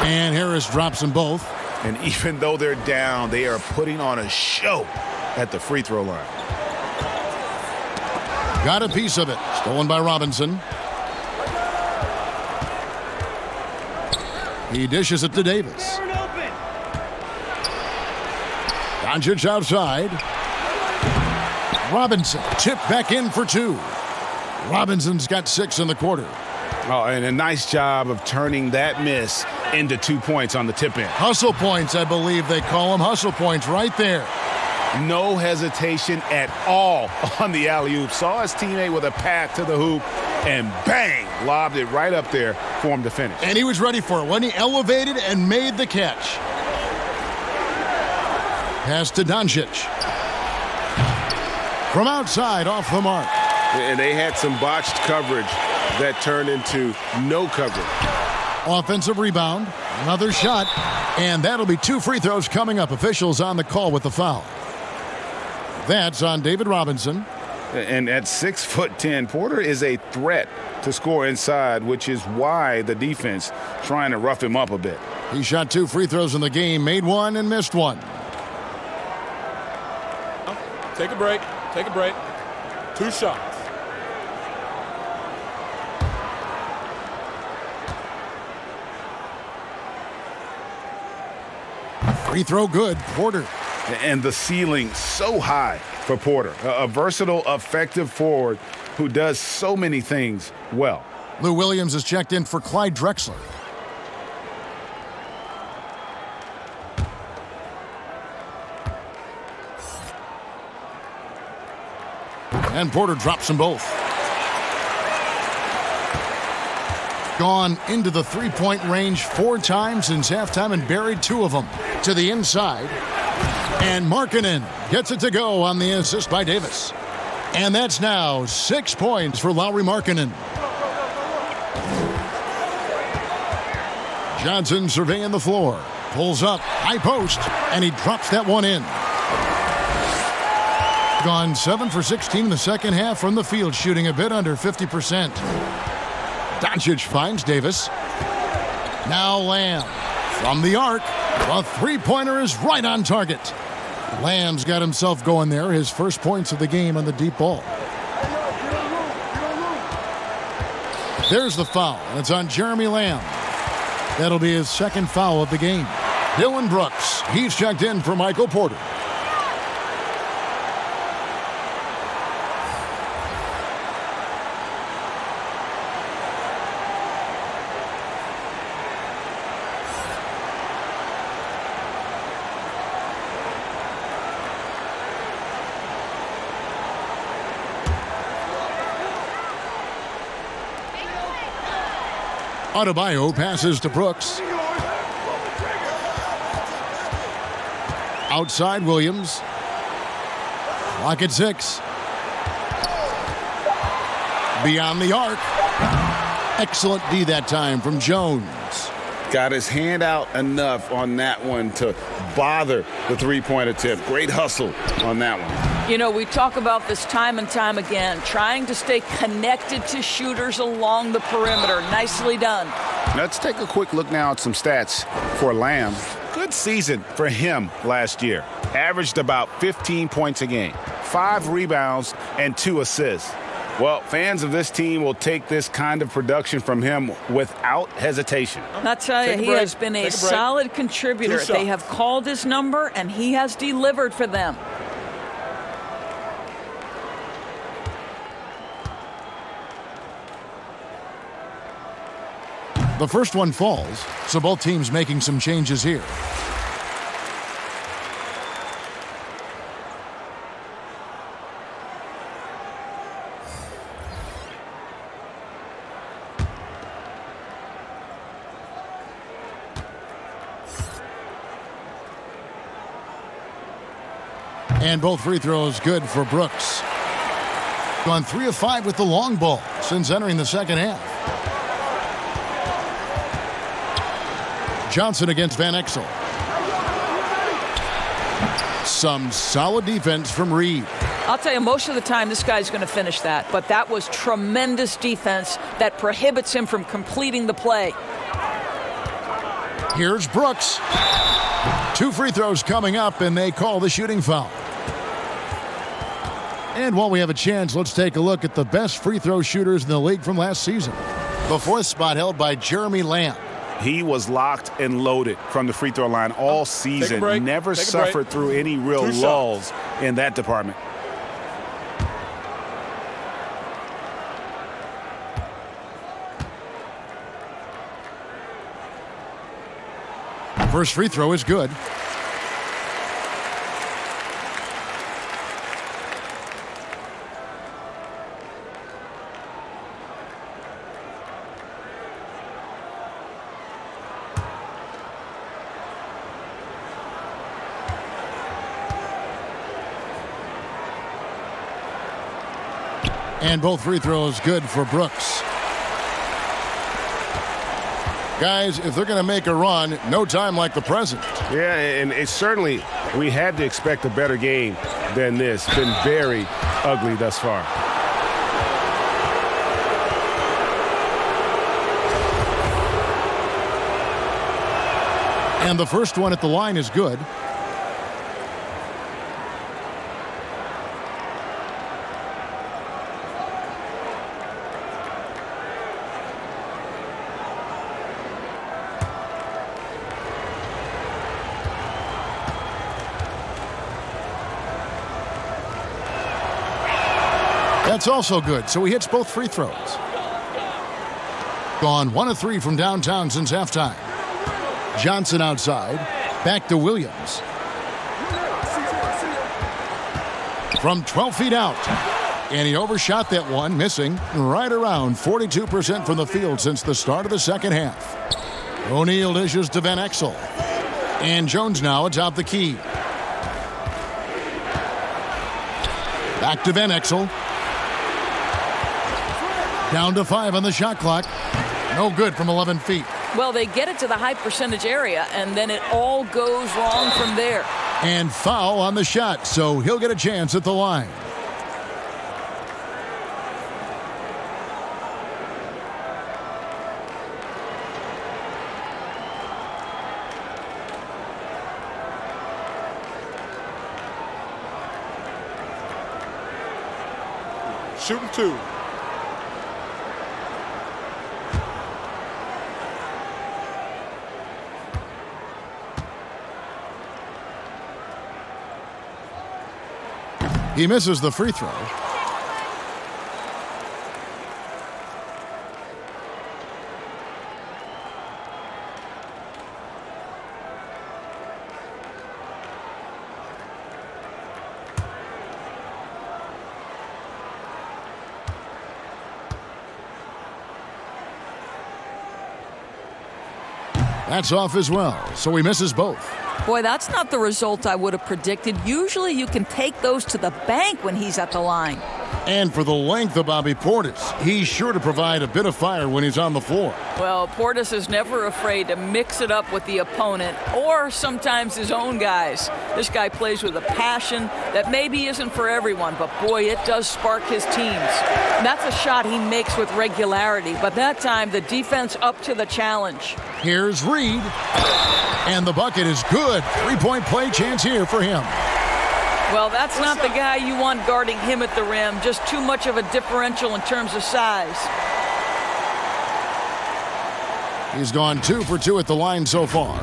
And Harris drops them both. And even though they're down, they are putting on a show at the free throw line. Got a piece of it. Stolen by Robinson. He dishes it to Davis. Doncic outside. Robinson tipped back in for 2. Robinson's got 6 in the quarter. Oh, and a nice job of turning that miss into 2 points on the tip in. Hustle points, I believe they call them. Hustle points right there. No hesitation at all on the alley-oop. Saw his teammate with a path to the hoop, and bang, lobbed it right up there for him to finish. And he was ready for it when he elevated and made the catch. Pass to Doncic. From outside, off the mark. And they had some botched coverage that turned into no coverage. Offensive rebound, another shot, and that'll be 2 free throws coming up. Officials on the call with the foul. That's on David Robinson. And at 6'10", Porter is a threat to score inside, which is why the defense trying to rough him up a bit. He shot 2 free throws in the game, made 1 and missed 1. Take a break. Take a break. 2 shots. Free throw good, Porter. And the ceiling so high for Porter. A versatile, effective forward who does so many things well. Lou Williams is checked in for Clyde Drexler. And Porter drops them both. Gone into the three-point range 4 times since halftime and buried 2 of them to the inside. And Markkanen gets it to go on the assist by Davis. And that's now 6 points for Lauri Markkanen. Johnson surveying the floor. Pulls up, high post, and he drops that one in. Gone 7 for 16 in the second half from the field, shooting a bit under 50%. Doncic finds Davis. Now Lamb from the arc. A three-pointer is right on target. Lamb's got himself going there. His first points of the game on the deep ball. There's the foul. It's on Jeremy Lamb. That'll be his second foul of the game. Dylan Brooks, he's checked in for Michael Porter. Adebayo passes to Brooks. Outside Williams. Clock at 6. Beyond the arc. Excellent D that time from Jones. Got his hand out enough on that one to bother the three-point attempt. Great hustle on that one. You know, we talk about this time and time again, trying to stay connected to shooters along the perimeter. Nicely done. Let's take a quick look now at some stats for Lamb. Good season for him last year. Averaged about 15 points a game, 5 rebounds, and 2 assists. Well, fans of this team will take this kind of production from him without hesitation. I'll tell you, he has been a solid contributor. They have called his number, and he has delivered for them. The first one falls, so both teams making some changes here. And both free throws good for Brooks. Gone 3 of 5 with the long ball since entering the second half. Johnson against Van Exel. Some solid defense from Reed. I'll tell you, most of the time this guy's going to finish that, but that was tremendous defense that prohibits him from completing the play. Here's Brooks. 2 free throws coming up, and they call the shooting foul. And while we have a chance, let's take a look at the best free throw shooters in the league from last season. The 4th spot held by Jeremy Lamb. He was locked and loaded from the free throw line all season. Never suffered through any real lulls in that department. First free throw is good. And both free throws good for Brooks. Guys, if they're going to make a run, no time like the present. Yeah, and it's certainly, we had to expect a better game than this. Been very ugly thus far. And the first one at the line is good. That's also good, so he hits both free throws. Gone 1 of 3 from downtown since halftime. Johnson outside, back to Williams. From 12 feet out, and he overshot that one, missing right around 42% from the field since the start of the second half. O'Neal dishes to Van Exel. And Jones now atop the key. Back to Van Exel. Down to 5 on the shot clock. No good from 11 feet. Well, they get it to the high percentage area, and then it all goes wrong from there. And foul on the shot, so he'll get a chance at the line. Shooting 2. He misses the free throw. That's off as well, so he misses both. Boy, that's not the result I would have predicted. Usually you can take those to the bank when he's at the line. And for the length of Bobby Portis, he's sure to provide a bit of fire when he's on the floor. Well, Portis is never afraid to mix it up with the opponent or sometimes his own guys. This guy plays with a passion that maybe isn't for everyone, but boy, it does spark his teams. And that's a shot he makes with regularity, but that time the defense up to the challenge. Here's Reed, and the bucket is good. Three-point play chance here for him. Well, that's not the guy you want guarding him at the rim. Just too much of a differential in terms of size. He's gone 2 for 2 at the line so far.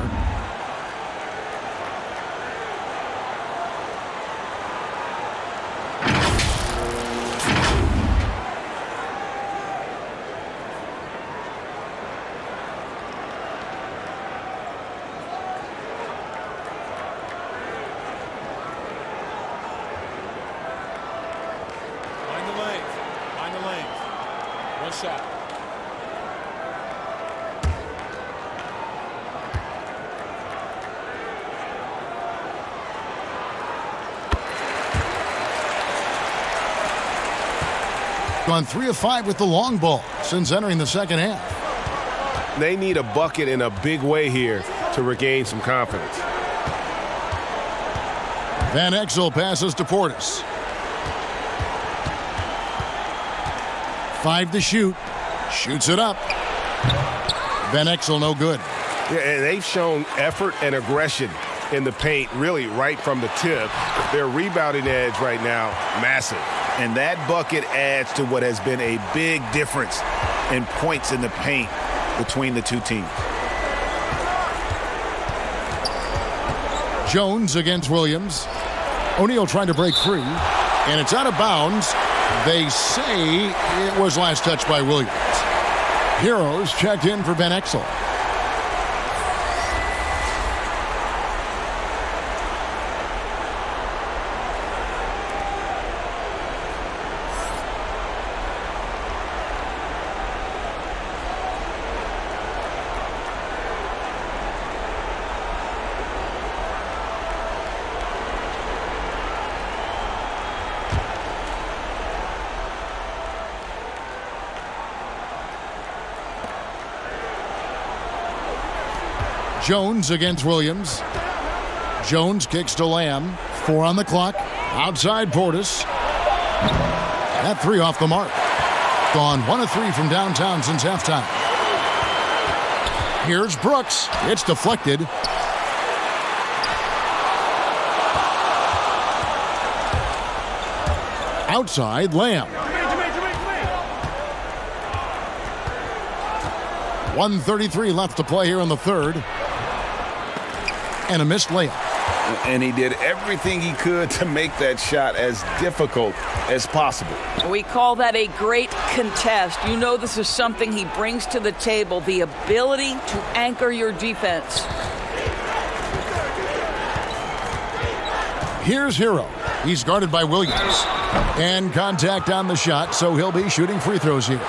Gone 3 of 5 with the long ball since entering the second half. They need a bucket in a big way here to regain some confidence. Van Exel passes to Portis. 5 to shoot. Shoots it up. Van Exel no good. Yeah, and they've shown effort and aggression in the paint, really right from the tip. Their rebounding edge right now, massive. And that bucket adds to what has been a big difference in points in the paint between the two teams. Jones against Williams. O'Neal trying to break free, and it's out of bounds. They say it was last touched by Williams. Heroes checked in for Van Exel. Jones against Williams. Jones kicks to Lamb. 4 on the clock. Outside Portis. That 3 off the mark. Gone 1 of 3 from downtown since halftime. Here's Brooks. It's deflected. Outside Lamb. 1:33 left to play here in the third. And a missed layup. And he did everything he could to make that shot as difficult as possible. We call that a great contest. You know this is something he brings to the table, the ability to anchor your defense. Here's Hero. He's guarded by Williams. And contact on the shot, so he'll be shooting free throws here.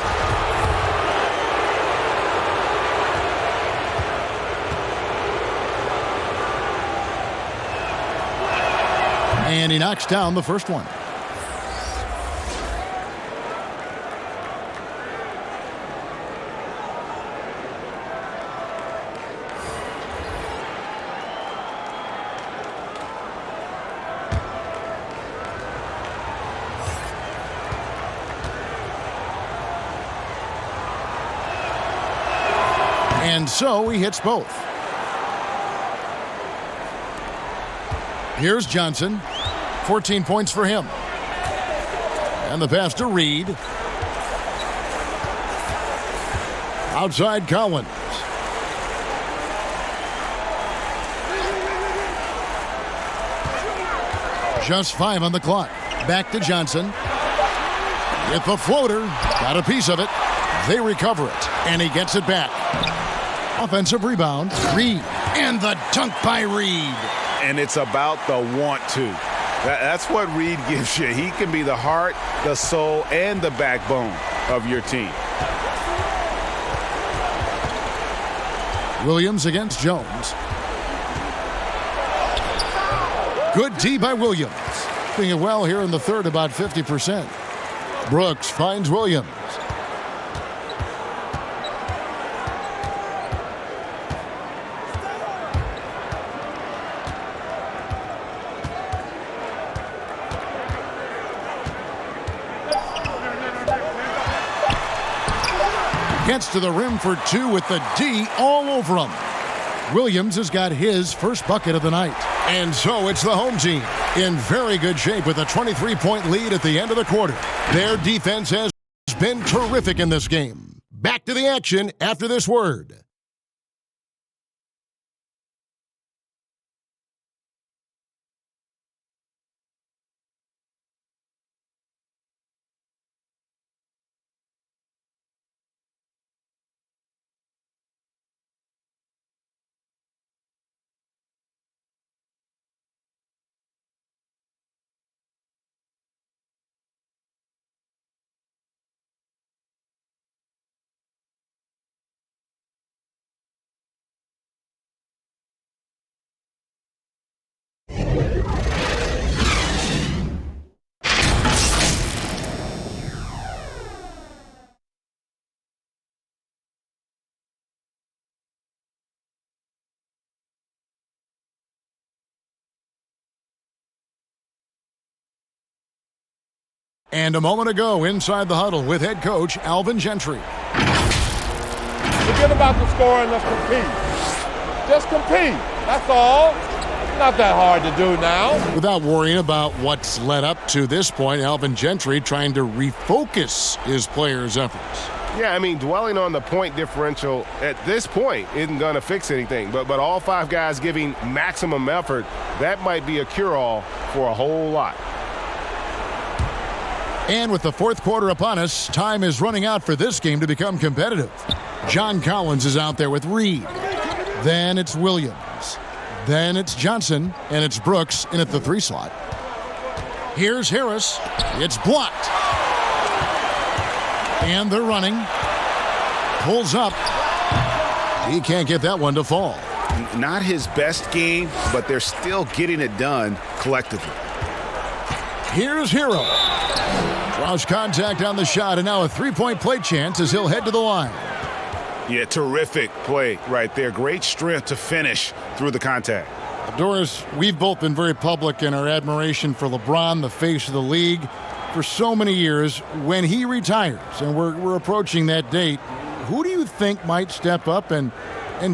And he knocks down the first one. And so he hits both. Here's Johnson. 14 points for him. And the pass to Reed. Outside Collins. Just 5 on the clock. Back to Johnson. With the floater. Got a piece of it. They recover it. And he gets it back. Offensive rebound. Reed. And the dunk by Reed. And it's about the want to. That's what Reed gives you. He can be the heart, the soul, and the backbone of your team. Williams against Jones. Good D by Williams. Doing it well here in the third, about 50%. Brooks finds Williams. Gets to the rim for two with the D all over him. Williams has got his first bucket of the night. And so it's the home team in very good shape with a 23-point lead at the end of the quarter. Their defense has been terrific in this game. Back to the action after this word. And a moment ago, inside the huddle with head coach Alvin Gentry. Forget about the score and let's compete. Just compete. That's all. It's not that hard to do now. Without worrying about what's led up to this point, Alvin Gentry trying to refocus his players' efforts. Yeah, I mean, dwelling on the point differential at this point isn't going to fix anything. But all five guys giving maximum effort, that might be a cure-all for a whole lot. And with the fourth quarter upon us, time is running out for this game to become competitive. John Collins is out there with Reed. Then it's Williams. Then it's Johnson, and it's Brooks in at the 3 slot. Here's Harris. It's blocked. And they're running. Pulls up. He can't get that one to fall. Not his best game, but they're still getting it done collectively. Here's Hero. Draws contact on the shot, and now a 3-point play chance as he'll head to the line. Yeah, terrific play right there. Great strength to finish through the contact. Doris, we've both been very public in our admiration for LeBron, the face of the league, for so many years. When he retires, and we're approaching that date, who do you think might step up and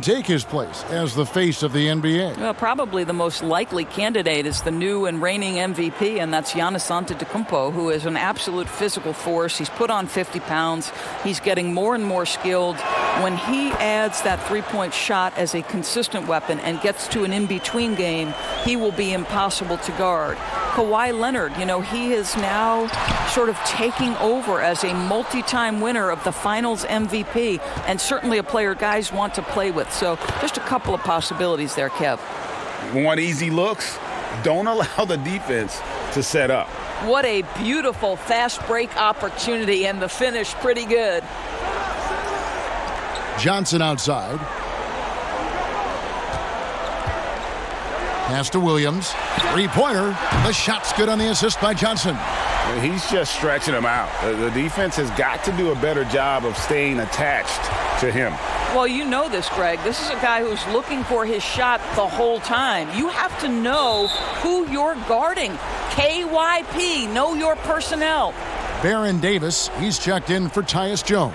take his place as the face of the NBA? Well, probably the most likely candidate is the new and reigning MVP, and that's Giannis Antetokounmpo, who is an absolute physical force. He's put on 50 pounds. He's getting more and more skilled. When he adds that 3-point shot as a consistent weapon and gets to an in-between game, he will be impossible to guard. Kawhi Leonard, he is now sort of taking over as a multi-time winner of the Finals MVP, and certainly a player guys want to play with. So just a couple of possibilities there, Kev. Want easy looks? Don't allow the defense to set up. What a beautiful fast break opportunity, and the finish pretty good. Johnson outside. Pass to Williams. 3-pointer. The shot's good on the assist by Johnson. He's just stretching him out. The defense has got to do a better job of staying attached to him. Well, you know this, Greg. This is a guy who's looking for his shot the whole time. You have to know who you're guarding. KYP, know your personnel. Baron Davis, he's checked in for Tyus Jones.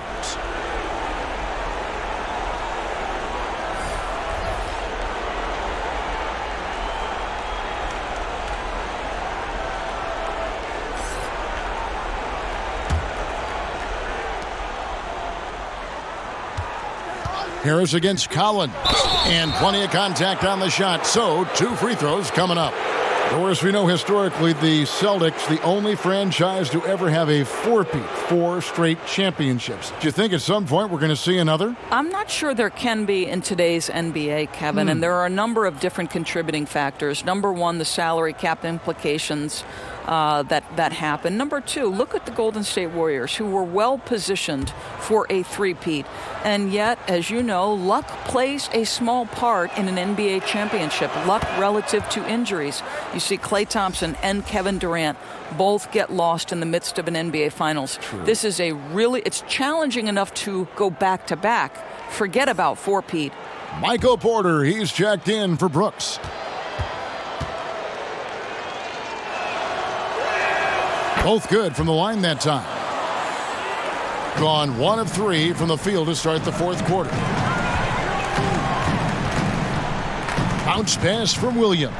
Harris against Collins. And plenty of contact on the shot. So, 2 free throws coming up. Of course, we know historically the Celtics, the only franchise to ever have a 4-peat, 4 straight championships. Do you think at some point we're going to see another? I'm not sure there can be in today's NBA, Kevin, and there are a number of different contributing factors. Number one, the salary cap implications that happened. Number two, look at the Golden State Warriors, who were well positioned for a three-peat. And yet, as you know, luck plays a small part in an NBA championship. Luck relative to injuries. You see Klay Thompson and Kevin Durant both get lost in the midst of an NBA Finals. True. This is it's challenging enough to go back-to-back. Forget about four-peat. Michael Porter, he's checked in for Brooks. Both good from the line that time. Gone 1 of 3 from the field to start the fourth quarter. Bounce pass from Williams.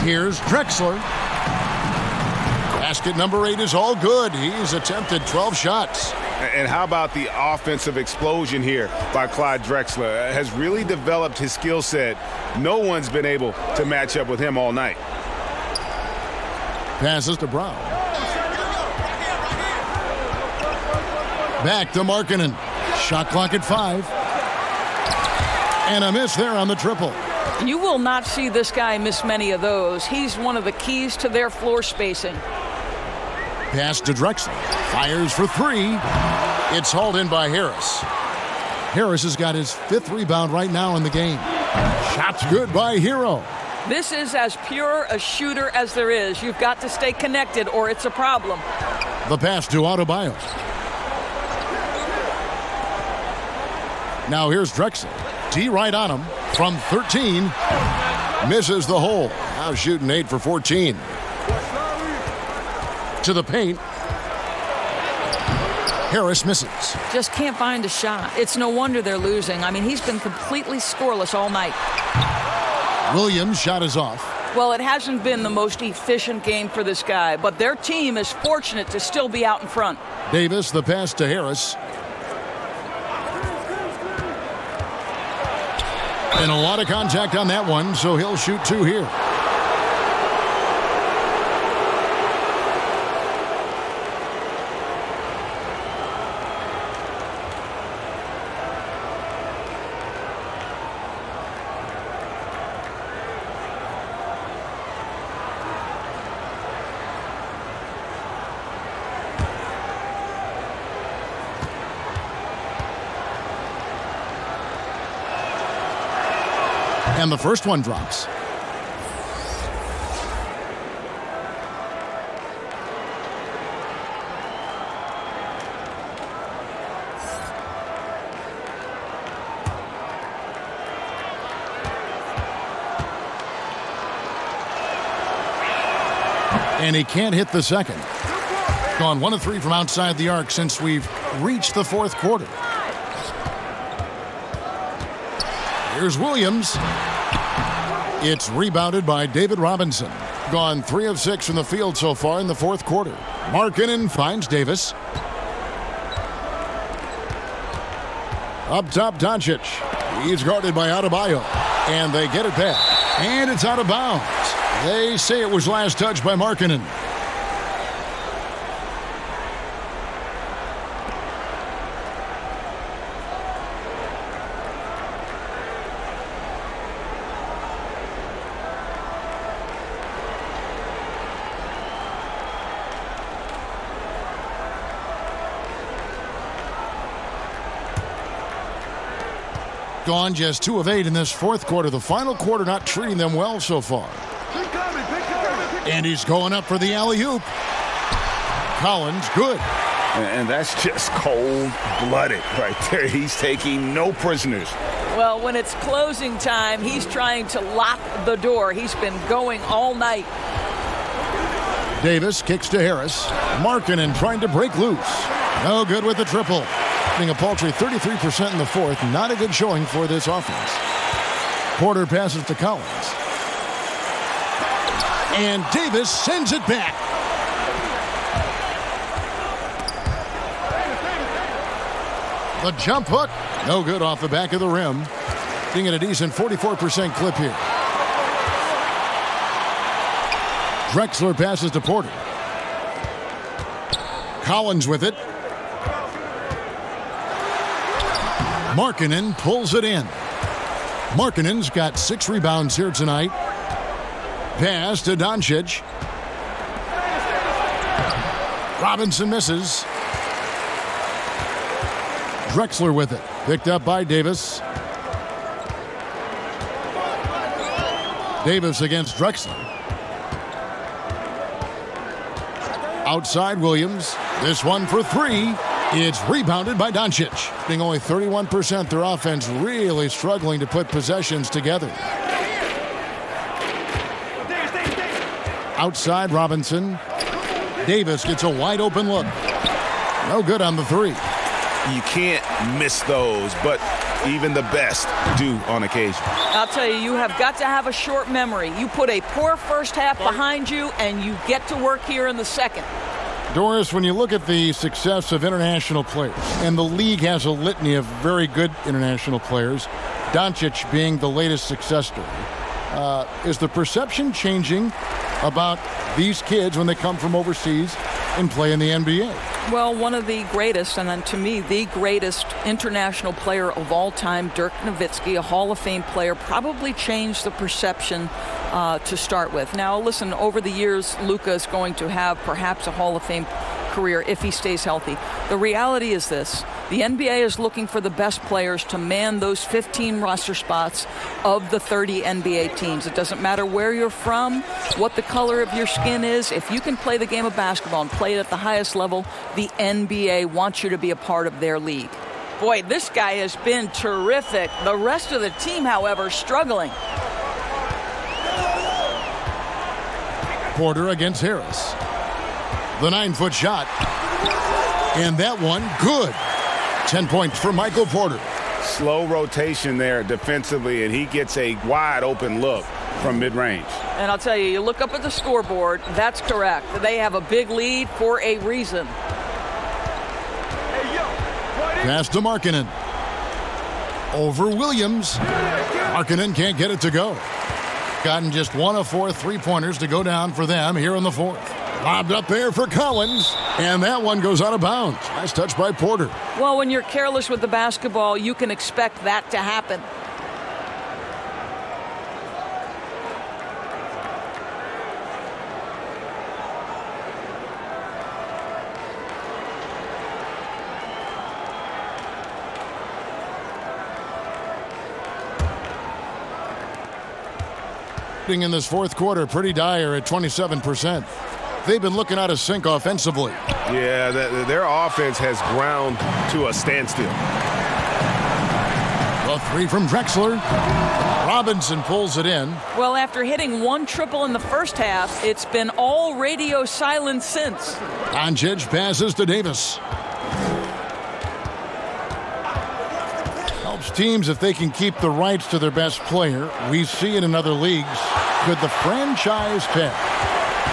Here's Drexler. Basket number 8 is all good. He's attempted 12 shots. And how about the offensive explosion here by Clyde Drexler? Has really developed his skill set. No one's been able to match up with him all night. Passes to Brown. Back to Markkanen. Shot clock at 5. And a miss there on the triple. You will not see this guy miss many of those. He's one of the keys to their floor spacing. Pass to Drexler. Fires for 3. It's hauled in by Harris. Harris has got his 5th rebound right now in the game. Shot's good by Hero. This is as pure a shooter as there is. You've got to stay connected or it's a problem. The pass to Adebayo. Now here's Drexler. D right on him from 13. Misses the hole. Now shooting 8 for 14. To the paint. Harris misses. Just can't find a shot. It's no wonder they're losing. I mean, he's been completely scoreless all night. Williams' shot is off. Well, it hasn't been the most efficient game for this guy, but their team is fortunate to still be out in front. Davis, the pass to Harris. And a lot of contact on that one, so he'll shoot 2 here. And the first one drops. And he can't hit the second. Gone 1 of 3 from outside the arc since we've reached the fourth quarter. Here's Williams. It's rebounded by David Robinson. Gone 3 of 6 from the field so far in the fourth quarter. Markkanen finds Davis. Up top, Doncic. He's guarded by Adebayo. And they get it back. And it's out of bounds. They say it was last touched by Markkanen. Gone just 2 of 8 in this fourth quarter. The final quarter not treating them well so far. And he's going up for the alley-oop. Collins, good. And that's just cold-blooded right there. He's taking no prisoners. Well, when it's closing time, he's trying to lock the door. He's been going all night. Davis kicks to Harris. Markkanen trying to break loose. No good with the triple. Getting a paltry 33% in the fourth. Not a good showing for this offense. Porter passes to Collins. And Davis sends it back. The jump hook. No good off the back of the rim. Getting at a decent 44% clip here. Drexler passes to Porter. Collins with it. Markkanen pulls it in. Markkanen's got 6 rebounds here tonight. Pass to Doncic. Robinson misses. Drexler with it. Picked up by Davis. Davis against Drexler. Outside Williams. This one for three. It's rebounded by Doncic. Being only 31%, their offense really struggling to put possessions together. Outside Robinson. Davis gets a wide open look. No good on the three. You can't miss those, but even the best do on occasion. I'll tell you, you have got to have a short memory. You put a poor first half behind you, and you get to work here in the second. Doris, when you look at the success of international players, and the league has a litany of very good international players, Doncic being the latest success story, is the perception changing about these kids when they come from overseas and play in the NBA? Well, one of the greatest, and then to me, the greatest international player of all time, Dirk Nowitzki, a Hall of Fame player, probably changed the perception to start with. Now, listen, over the years, Luka is going to have perhaps a Hall of Fame career if he stays healthy. The reality is this. The NBA is looking for the best players to man those 15 roster spots of the 30 NBA teams. It doesn't matter where you're from, what the color of your skin is. If you can play the game of basketball and play it at the highest level, the NBA wants you to be a part of their league. Boy, this guy has been terrific. The rest of the team, however, struggling. Porter against Harris. The 9-foot shot. And that one, good. 10 points for Michael Porter. Slow rotation there defensively, and he gets a wide open look from mid-range. And I'll tell you, you look up at the scoreboard, that's correct. They have a big lead for a reason. Pass to Markkanen. Over Williams. Markkanen can't get it to go. Gotten just 1 of 4 3-pointers to go down for them here in the fourth. Lobbed up there for Collins, and that one goes out of bounds. Nice touch by Porter. Well, when you're careless with the basketball, you can expect that to happen. In this fourth quarter, pretty dire at 27%. They've been looking out of sync offensively. Yeah, their offense has ground to a standstill. A three from Drexler. Robinson pulls it in. Well, after hitting 1 triple in the first half, it's been all radio silence since. Doncic passes to Davis. Helps teams if they can keep the rights to their best player. We see it in other leagues. Could the franchise tag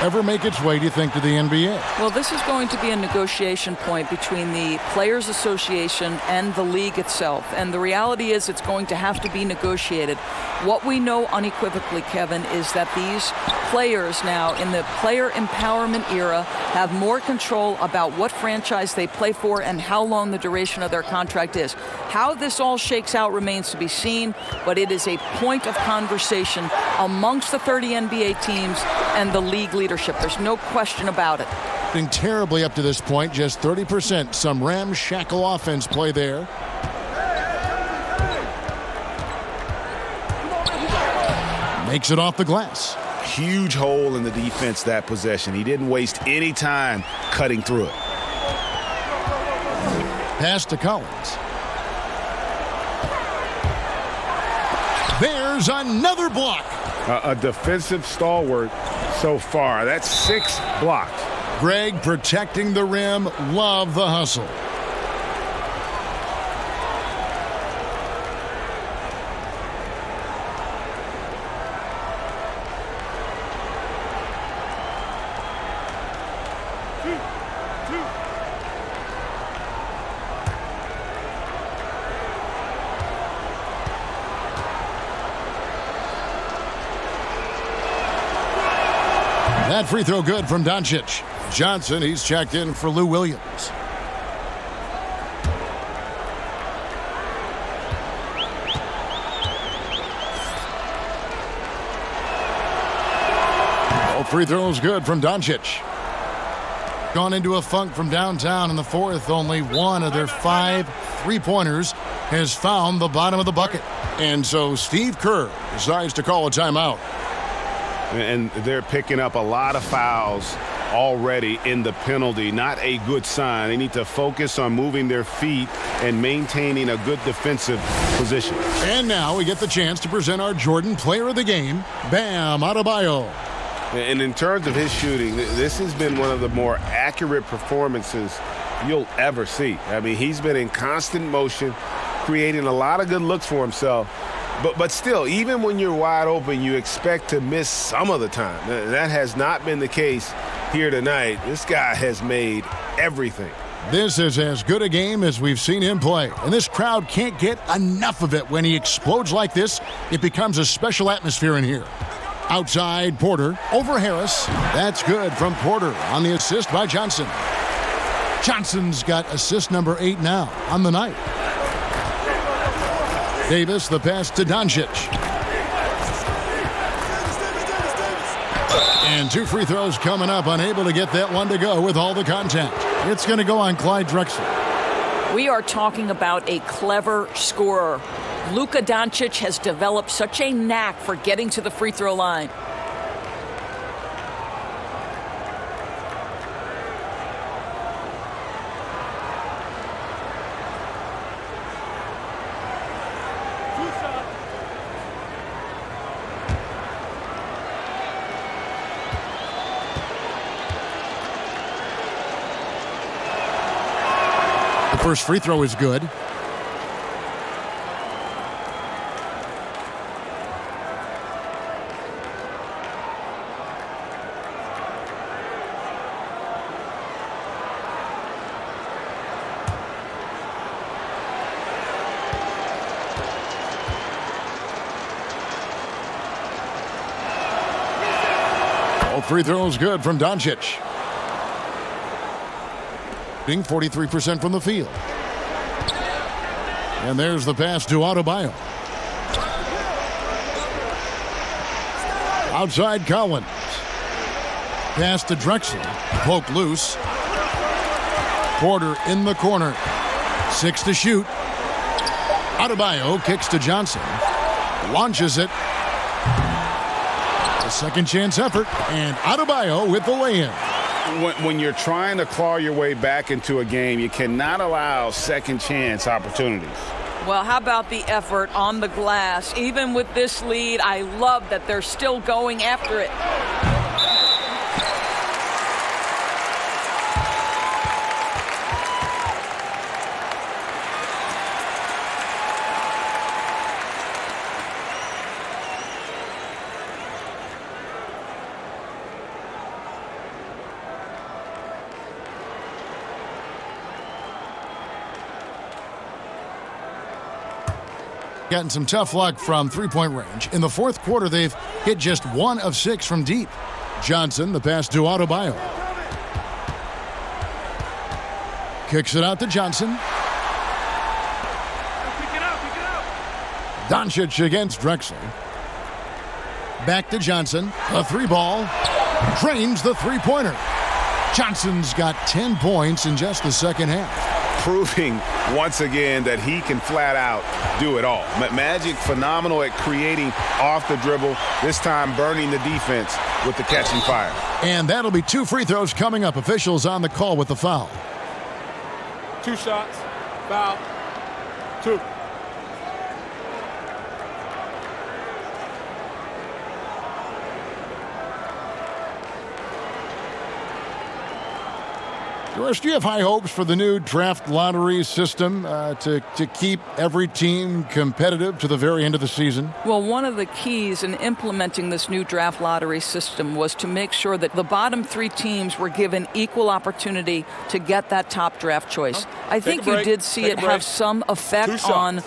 ever make its way, do you think, to the NBA? Well, this is going to be a negotiation point between the Players Association and the league itself. And the reality is it's going to have to be negotiated. What we know unequivocally, Kevin, is that these players now in the player empowerment era have more control about what franchise they play for and how long the duration of their contract is. How this all shakes out remains to be seen, but it is a point of conversation amongst the 30 NBA teams and the league leadership. There's no question about it. Been terribly up to this point, just 30%. Some ramshackle offense play there. Makes it off the glass. Huge hole in the defense that possession. He didn't waste any time cutting through it. Pass to Collins. There's another block. A defensive stalwart so far. That's 6 blocks. Greg protecting the rim. Love the hustle. That free throw good from Doncic. Johnson, he's checked in for Lou Williams. All free throws good from Doncic. Gone into a funk from downtown in the fourth. Only one of their 5 3-pointers has found the bottom of the bucket. And so Steve Kerr decides to call a timeout. And they're picking up a lot of fouls already in the penalty. Not a good sign. They need to focus on moving their feet and maintaining a good defensive position. And now we get the chance to present our Jordan Player of the Game, Bam Adebayo. And in terms of his shooting, this has been one of the more accurate performances you'll ever see. I mean, he's been in constant motion, creating a lot of good looks for himself. But still, even when you're wide open, you expect to miss some of the time. That has not been the case here tonight. This guy has made everything. This is as good a game as we've seen him play. And this crowd can't get enough of it. When he explodes like this, it becomes a special atmosphere in here. Outside, Porter over Harris. That's good from Porter on the assist by Johnson. Johnson's got assist number 8 now on the night. Davis, the pass to Doncic. And 2 free throws coming up, unable to get that one to go with all the contact. It's going to go on Clyde Drexler. We are talking about a clever scorer. Luka Doncic has developed such a knack for getting to the free throw line. The first free throw is good. Free throws good from Doncic. Being 43% from the field. And there's the pass to Adebayo. Outside Collins. Pass to Drexler. Poke loose. Porter in the corner. 6 to shoot. Adebayo kicks to Johnson. Launches it. Second chance effort, and Adebayo with the lay-in. When you're trying to claw your way back into a game, you cannot allow second chance opportunities. Well, how about the effort on the glass? Even with this lead, I love that they're still going after it. Gotten some tough luck from three-point range. In the fourth quarter, they've hit just 1 of 6 from deep. Johnson, the pass to Adebayo. Kicks it out to Johnson. Doncic against Drexler. Back to Johnson. A 3-ball. Drains the three-pointer. Johnson's got 10 points in just the second half. Proving once again that he can flat out do it all. Magic phenomenal at creating off the dribble, this time burning the defense with the catching fire. And that'll be 2 free throws coming up. Officials on the call with the foul. 2 shots, foul, 2. Doris, do you have high hopes for the new draft lottery system to keep every team competitive to the very end of the season? Well, one of the keys in implementing this new draft lottery system was to make sure that the bottom 3 teams were given equal opportunity to get that top draft choice. I think you did see it have some effect on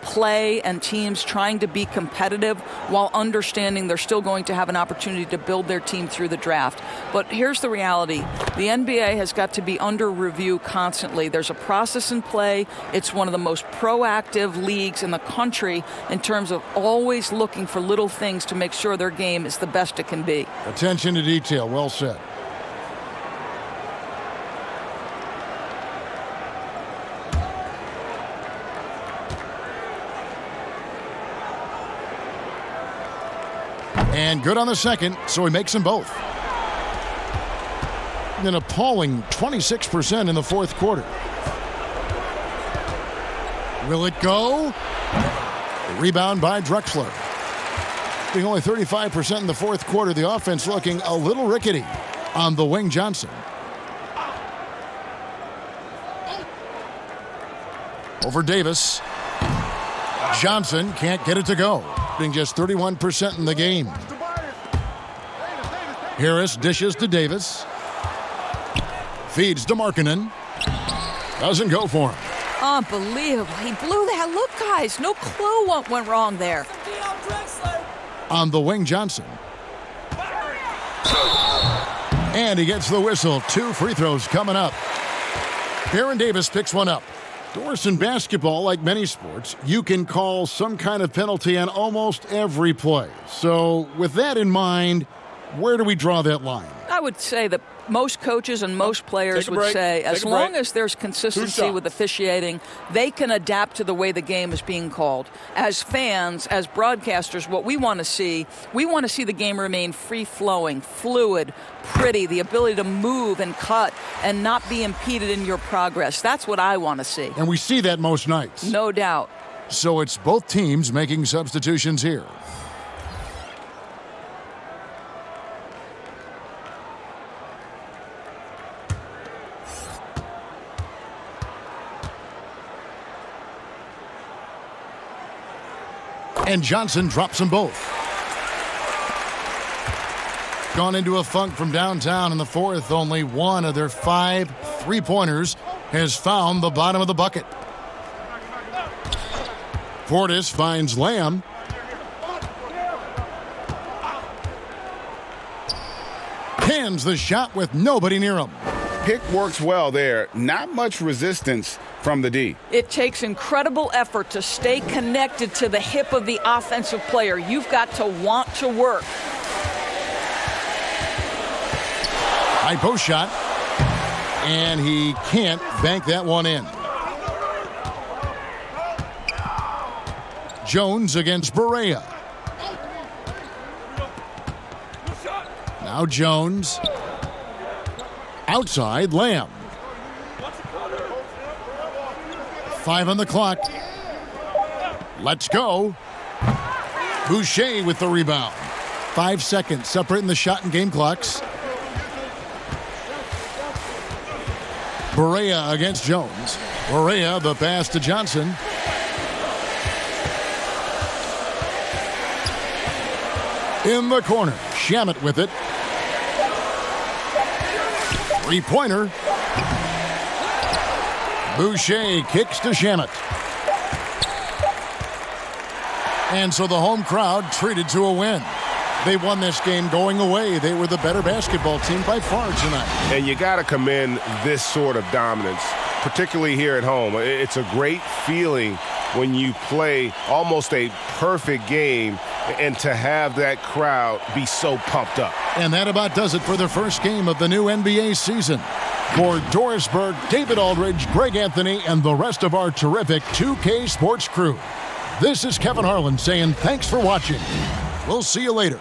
play and teams trying to be competitive while understanding they're still going to have an opportunity to build their team through the draft. But here's the reality. The NBA has got to be under review constantly. There's a process in play. It's one of the most proactive leagues in the country in terms of always looking for little things to make sure their game is the best it can be. Attention to detail. Well said. And good on the second, so he makes them both. An appalling 26% in the fourth quarter. Will it go? Rebound by Drexler. Being only 35% in the fourth quarter, the offense looking a little rickety on the wing. Johnson. Over Davis. Johnson can't get it to go. Being just 31% in the game. Harris dishes to Davis. Feeds to Markkanen. Doesn't go for him. Unbelievable. He blew that. Look, guys, no clue what went wrong there. On the wing, Johnson. And he gets the whistle. 2 free throws coming up. Baron Davis picks one up. Doris, in basketball, like many sports, you can call some kind of penalty on almost every play. So with that in mind, where do we draw that line? I would say that most coaches and most players would say as long as there's consistency with officiating, they can adapt to the way the game is being called. As fans, as broadcasters, what we want to see the game remain free-flowing, fluid, pretty, the ability to move and cut and not be impeded in your progress. That's what I want to see. And we see that most nights. No doubt. So it's both teams making substitutions here. And Johnson drops them both. Gone into a funk from downtown in the fourth. Only one of their 5 3-pointers has found the bottom of the bucket. Portis finds Lamb. Pins the shot with nobody near him. Pick works well there. Not much resistance from the D. It takes incredible effort to stay connected to the hip of the offensive player. You've got to want to work. High post shot. And he can't bank that one in. Jones against Barea. Now Jones. Outside, Lamb. 5 on the clock. Let's go. Boucher with the rebound. 5 seconds separating the shot and game clocks. Barea against Jones. Barea, the pass to Johnson. In the corner, Shamet with it. 3-pointer. Boucher kicks to Shamet. And so the home crowd treated to a win. They won this game going away. They were the better basketball team by far tonight. And you got to commend this sort of dominance, particularly here at home. It's a great feeling when you play almost a perfect game and to have that crowd be so pumped up. And that about does it for the first game of the new NBA season. For Doris Berg, David Aldridge, Greg Anthony, and the rest of our terrific 2K Sports crew, this is Kevin Harlan saying thanks for watching. We'll see you later.